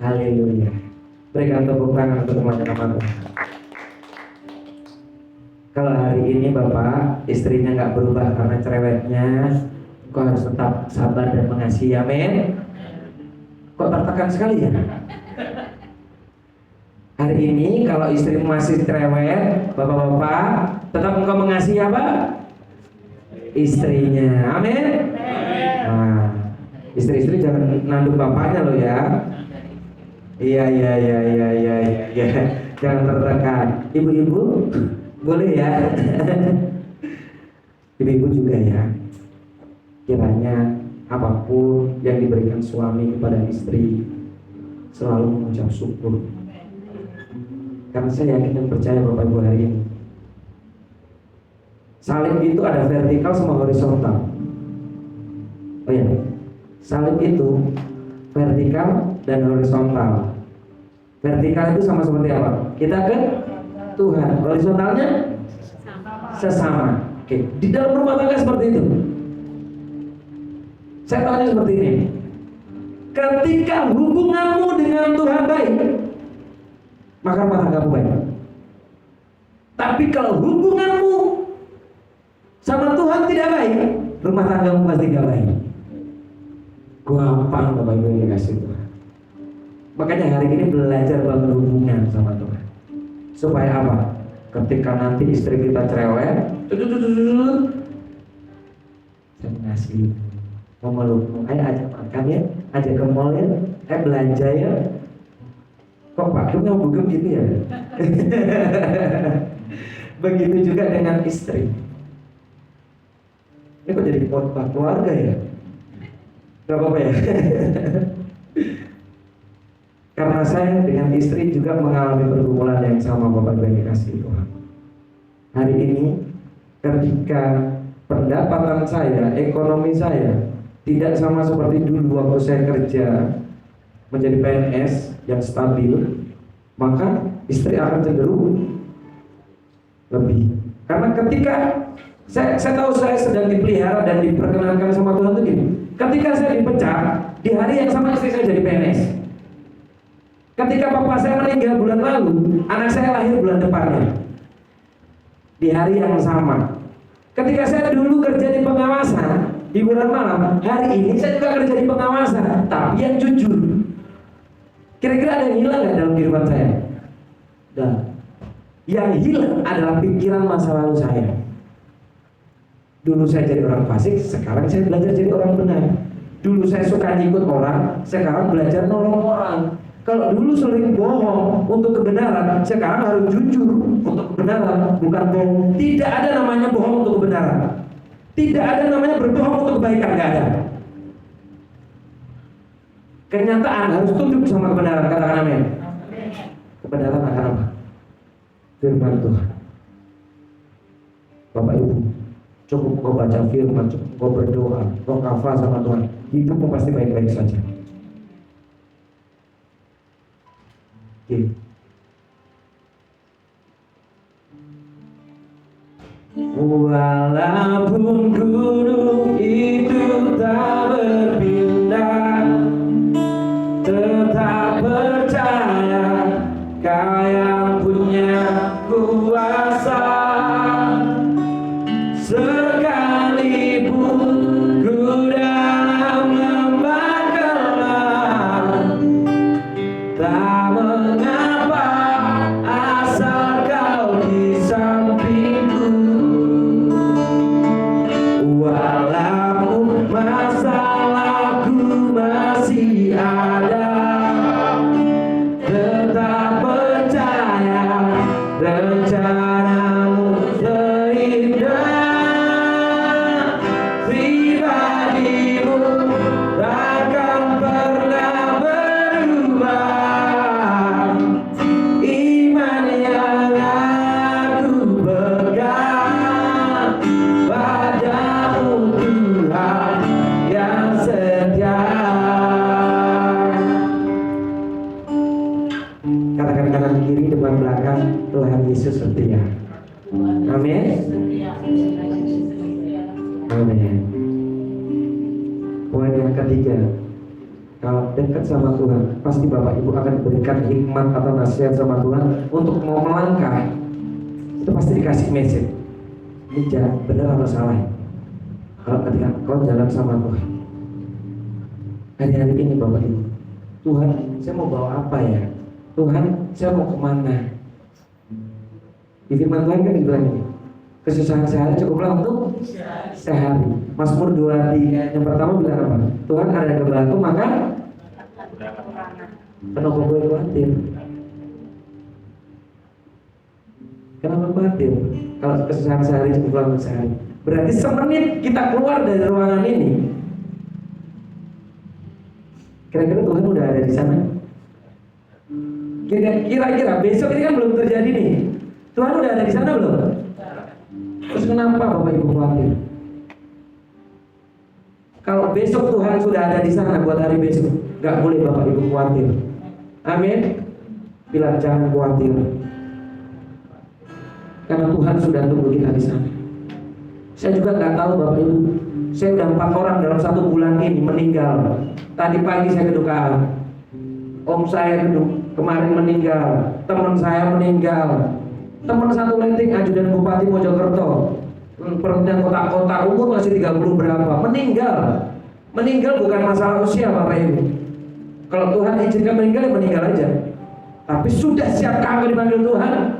Speaker 1: haleluya. Berikan tepuk tangan untuk teman-teman. Kalau hari ini Bapak istrinya nggak berubah karena cerewetnya, kau harus tetap sabar dan mengasihi. Amin. Kok tertekan sekali ya? Hari ini kalau istri masih cerewet, bapak-bapak tetap engkau mengasihi apa? Istrinya. Amin. Nah, istri-istri jangan nanduk bapaknya loh ya. Iya. Jangan tertekan. Ibu-ibu boleh ya. Ibu-ibu juga ya. Kiranya apapun yang diberikan suami kepada istri selalu mengucap syukur. Karena saya yakin dan percaya Bapak Ibu hari ini salib itu ada vertikal sama horizontal. Oh ya, salib itu vertikal dan horizontal. Vertikal itu sama seperti apa? Kita ke Tuhan. Horizontalnya sesama. Oke, di dalam rumah tangga seperti itu. Saya tanya seperti ini. Ketika hubunganmu dengan Tuhan baik, maka rumah tanggamu baik. Tapi kalau hubunganmu sama Tuhan tidak baik, rumah tanggamu pasti tidak baik. Gampang Bapak Ibu yang dikasih Tuhan. Makanya hari ini belajar bangun hubungan sama Tuhan. Supaya apa? Ketika nanti istri kita cerewet, saya mengasihi, memelukmu, ayo ajak makan ya, ajak ke mall ya, ayo belanja ya. Kok Pak Kim ngomong gitu ya? Begitu juga dengan istri. Ini kok jadi khotbah keluarga ya? Gak apa-apa ya? Karena saya dengan istri juga mengalami pergumulan yang sama Bapak Ibu yang dikasihi Tuhan. Hari ini ketika pendapatan saya, ekonomi saya tidak sama seperti dulu waktu saya kerja menjadi PNS yang stabil, maka istri akan cenderung lebih. Karena ketika Saya tahu saya sedang dipelihara dan diperkenankan sama Tuhan itu gini. Ketika saya dipecat, di hari yang sama istri saya jadi PNS. Ketika papa saya meninggal bulan lalu, anak saya lahir bulan depannya. Di hari yang sama. Ketika saya dulu kerja di pengawasan, di bulan malam, hari ini saya juga kerja di pengawasan, tapi yang jujur. Kira-kira ada yang hilang nggak dalam kehidupan saya? Dan yang hilang adalah pikiran masa lalu saya. Dulu saya jadi orang fasik, sekarang saya belajar jadi orang benar. Dulu saya suka ngikut orang, sekarang belajar nolong orang. Kalau dulu sering bohong untuk kebenaran, sekarang harus jujur untuk kebenaran, bukan bohong. Tidak ada namanya bohong untuk kebenaran. Tidak ada namanya berbohong untuk kebaikan, nggak ada. Kenyataan harus tunduk sama kebenaran, katakan amin. Kebenaran akan apa? Firman Tuhan. Bapak Ibu, cukup kau baca firman, cukup kau berdoa, kau kafah sama Tuhan, hidupmu pasti baik-baik saja. Oke. Walaupun gunung itu tak berpindah, tetap percaya Kau yang punya kuasa. Sekalipun ku dalam lembah gelap, tak mengapa asal Kau di sampingku. Walaupun masalahku masih ada, tetap percaya rencanamu terindah. Pribadimu takkan pernah berubah. Iman yang aku pegang padamu Tuhan yang setia. Katakan kanan kiri, depan belakang, Tuhan Yesus setia. Amin. Amin. Poin yang ketiga, kalau dekat sama Tuhan, pasti Bapak Ibu akan berikan hikmat atau nasihat sama Tuhan untuk mau melangkah. Itu pasti dikasih message. Ini jalan benar atau salah? Kalau ketika kau jalan sama Tuhan, hari-hari ini Bapak Ibu, Tuhan, saya mau bawa apa ya? Tuhan, saya mau kemana? Di firman Tuhan kan dibilang ini, kesusahan sehari cukuplah untuk sehari. Mazmur 23 yang pertama bilang apa? Tuhan ada gembalaku maka kenapa gue khawatir? Kenapa khawatir? Kalau kesusahan sehari cukuplah untuk sehari, berarti semenit kita keluar dari ruangan ini, kira-kira Tuhan udah ada di sana? Kira-kira besok ini kan belum terjadi nih. Tuhan udah ada di sana belum? Terus kenapa Bapak Ibu khawatir? Kalau besok Tuhan sudah ada di sana buat hari besok, nggak boleh Bapak Ibu khawatir. Amin. Bilang jangan khawatir, karena Tuhan sudah tunggu kita di sana. Saya juga nggak tahu Bapak Ibu. Saya udah 4 orang dalam 1 bulan ini meninggal. Tadi pagi saya kedukaan. Om saya kemarin meninggal, teman saya meninggal, teman satu Lenting ajudan Bupati Mojokerto, perutnya kotak-kotak, umur masih 30 berapa, meninggal. Meninggal bukan masalah usia Bapak Ibu. Kalau Tuhan izinkan meninggal, ya meninggal aja. Tapi sudah siapkah engkau dipanggil Tuhan?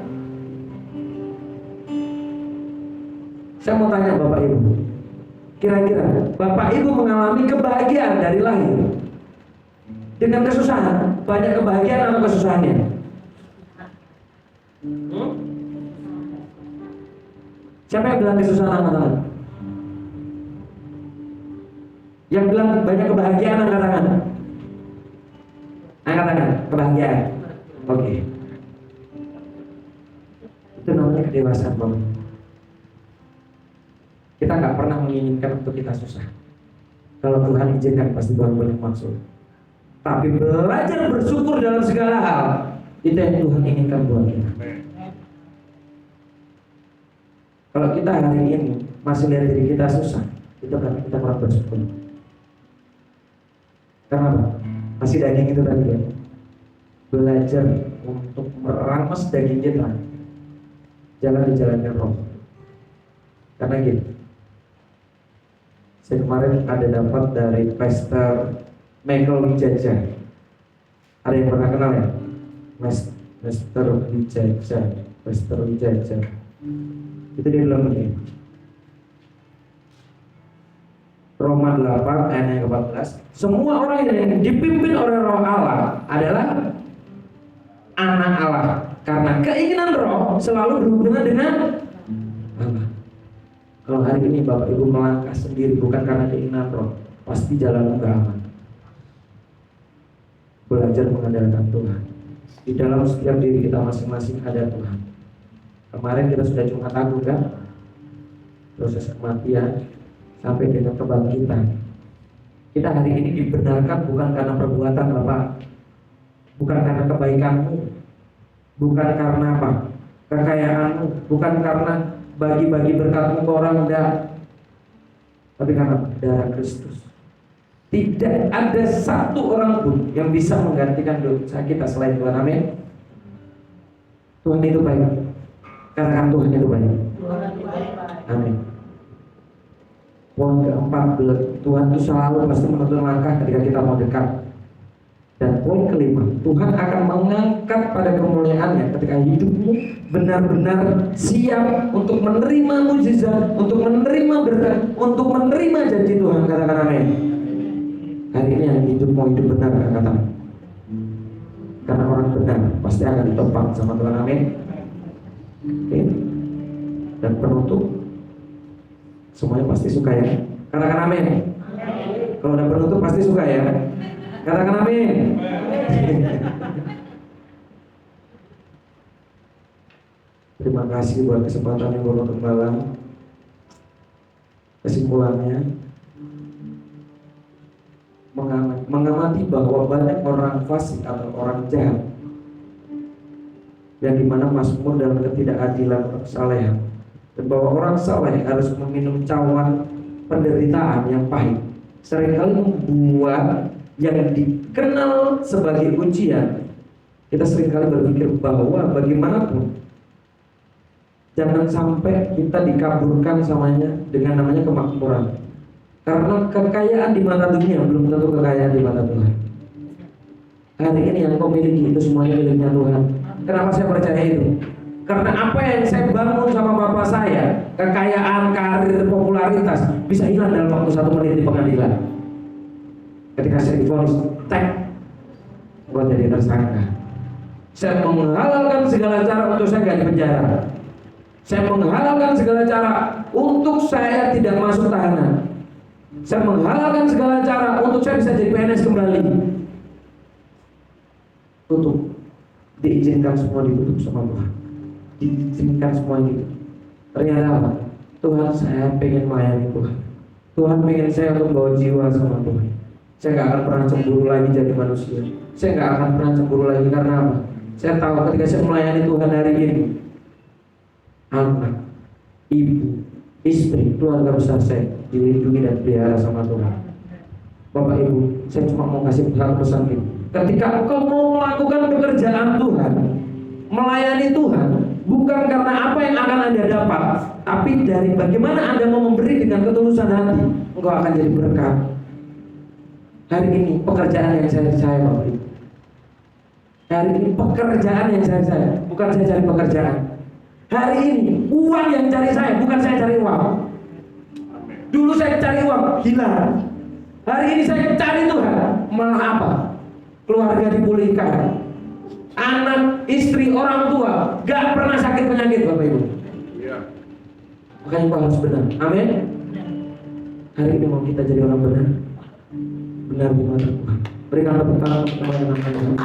Speaker 1: Saya mau tanya Bapak Ibu, kira-kira Bapak Ibu mengalami kebahagiaan dari lahir dengan kesusahan? Banyak kebahagiaan atau kesusahannya? Siapa yang bilang kesusahan angkat tangan? Yang bilang banyak kebahagiaan angkat tangan. Angkat tangan, kebahagiaan. Oke. Itu namanya kedewasaan Bapak. Kita nggak pernah menginginkan untuk kita susah. Kalau Tuhan izinkan pasti Tuhan punya maksud. Tapi belajar bersyukur dalam segala hal, itu yang Tuhan inginkan buat kita. Kalau kita hari ini masih lihat diri kita susah, itu kan kita kurang bersyukur. Kenapa? Masih daging itu tadi ya. Belajar untuk meramas daging kita, jalan di jalannya roh. Karena gini, saya kemarin ada dapat dari Pastor Michael Wijaja. Ada yang pernah kenal ya? Pastor Wijaja. Itu dia bilang begini. Roma 8 ayat yang ke-14. Semua orang yang dipimpin oleh Roh Allah adalah anak Allah. Karena keinginan roh selalu berhubungan dengan Allah. Kalau hari ini Bapak Ibu melangkah sendiri bukan karena keinginan roh, pasti jalan enggak aman. Belajar mengandalkan Tuhan. Di dalam setiap diri kita masing-masing ada Tuhan. Kemarin kita sudah Jumat Agung kan? Proses kematian sampai dengan kebangkitan. Kita hari ini dibenarkan bukan karena perbuatan Bapak, bukan karena kebaikanmu, bukan karena apa? Kekayaanmu, bukan karena bagi-bagi berkatmu ke orang, enggak, tapi karena darah Kristus. Tidak ada satu orang pun yang bisa menggantikan dosa kita selain Tuhan. Amin. Tuhan itu baik. Katakan Tuhan itu baik. Amin. Poin keempat, Tuhan itu selalu pasti menuntun langkah ketika kita mau dekat. Dan poin kelima, Tuhan akan mengangkat pada kemuliaannya ketika hidupmu benar-benar siap untuk menerima mujizat, untuk menerima berkat, untuk menerima janji Tuhan. Katakan amin. Hari ini yang hidup mau hidup benar, katakan. Karena orang benar pasti akan ditopang sama Tuhan. Amin. Oke. Dan penutup, semuanya pasti suka ya. Katakan amin. Kalau ada penutup pasti suka ya. Katakan amin. Terima kasih buat kesempatan yang Bapak Gembala. Kesimpulannya, mengamati bahwa banyak orang fasik atau orang jahat yang dimana Mazmur dalam ketidakadilan kesalehan, dan bahwa orang saleh harus meminum cawan penderitaan yang pahit, seringkali membuat yang dikenal sebagai ujian. Kita seringkali berpikir bahwa bagaimanapun jangan sampai kita dikaburkan samanya dengan namanya kemakmuran. Karena kekayaan di mata dunia belum tentu kekayaan di mata Tuhan. Hari ini yang kau miliki itu semuanya miliknya Tuhan. Kenapa saya percaya itu? Karena apa yang saya bangun sama bapak saya, kekayaan, karir, popularitas, bisa hilang dalam waktu 1 menit di pengadilan. Ketika saya divonis, gua jadi tersangka. Saya menghalalkan segala cara untuk saya nggak dipenjara. Saya menghalalkan segala cara untuk saya tidak masuk tahanan. Saya menghalalkan segala cara untuk saya bisa jadi PNS kembali. Tutup. Diizinkan semua ditutup sama Tuhan. Diizinkan semua itu. Ternyata apa? Tuhan, saya pengen melayani Tuhan. Tuhan pengen saya untuk bawa jiwa sama Tuhan. Saya gak akan pernah cemburu lagi jadi manusia. Saya gak akan pernah cemburu lagi karena apa? Saya tahu ketika saya melayani Tuhan hari ini, anak, ibu, istri, keluarga besar saya dilindungi dan dipelihara sama Tuhan. Bapak Ibu, saya cuma mau kasih pesan ini. Ketika engkau mau melakukan pekerjaan Tuhan, melayani Tuhan, bukan karena apa yang akan Anda dapat, tapi dari bagaimana Anda mau memberi dengan ketulusan hati, engkau akan jadi berkat. Hari ini pekerjaan yang saya Bapak Ibu. Hari ini pekerjaan yang saya, bukan saya cari pekerjaan. Hari ini uang yang cari saya, bukan saya cari uang. Dulu saya cari uang, hilang. Hari ini saya cari Tuhan, malah apa? Keluarga dipulihkan, anak, istri, orang tua gak pernah sakit penyakit Bapak Ibu. Makanya Pak harus benar. Amin. Hari ini mau kita jadi orang benar, benar di mata Tuhan. Berikan tepuk tangan untuk teman-teman kalian.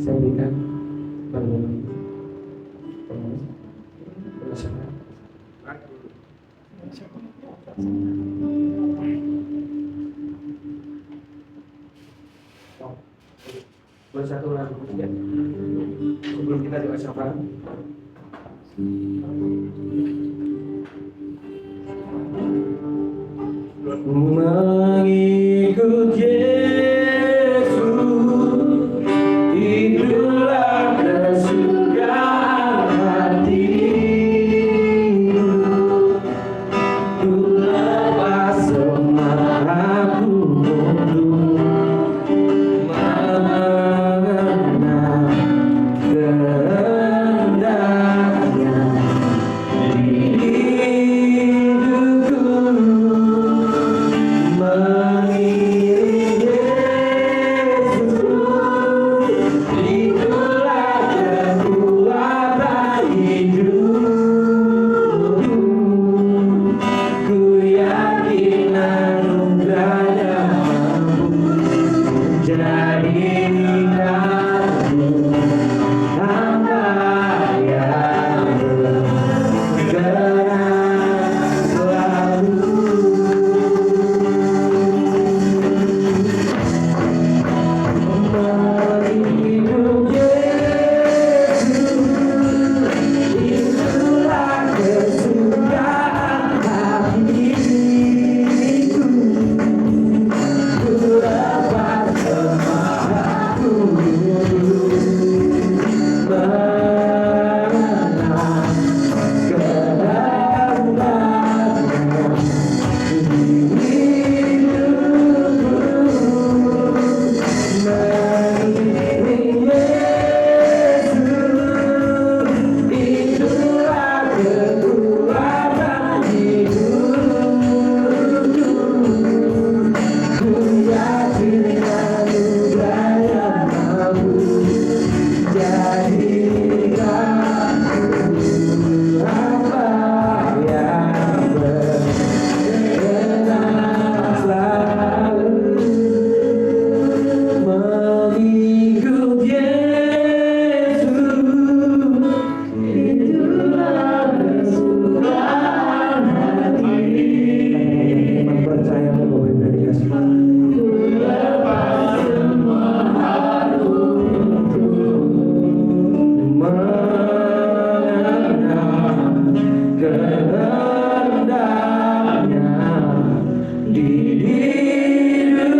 Speaker 1: Saya berikan bantuan. Bersatu lagu sebelum kita doa syafaat. Mengikut Yesus, itulah kesukaan hatiku. Ku lepas semua aku untuk mengenal kehendaknya di hidupku. Mengiring Yesus, itulah kekuatan hidupku. Ku yakin anugerahnya mampu menjadikanku hamba yang bergerak selalu. Hidup Yesus, itulah kesukaan hatiku. Ku lepas semua aku mengenal kehendaknya di hidupku. Mengiring Yesus, itulah kekuatan hidupku. Ku yakin anugerahnya mampu jadikanku hamba yang berkenan selalu. Mengikut Yesus, itulah kesukaan hati. Iman percaya bahwa dari Yesus. Ku lepas semua aku untuk mengenal kehendaknya di hidupku.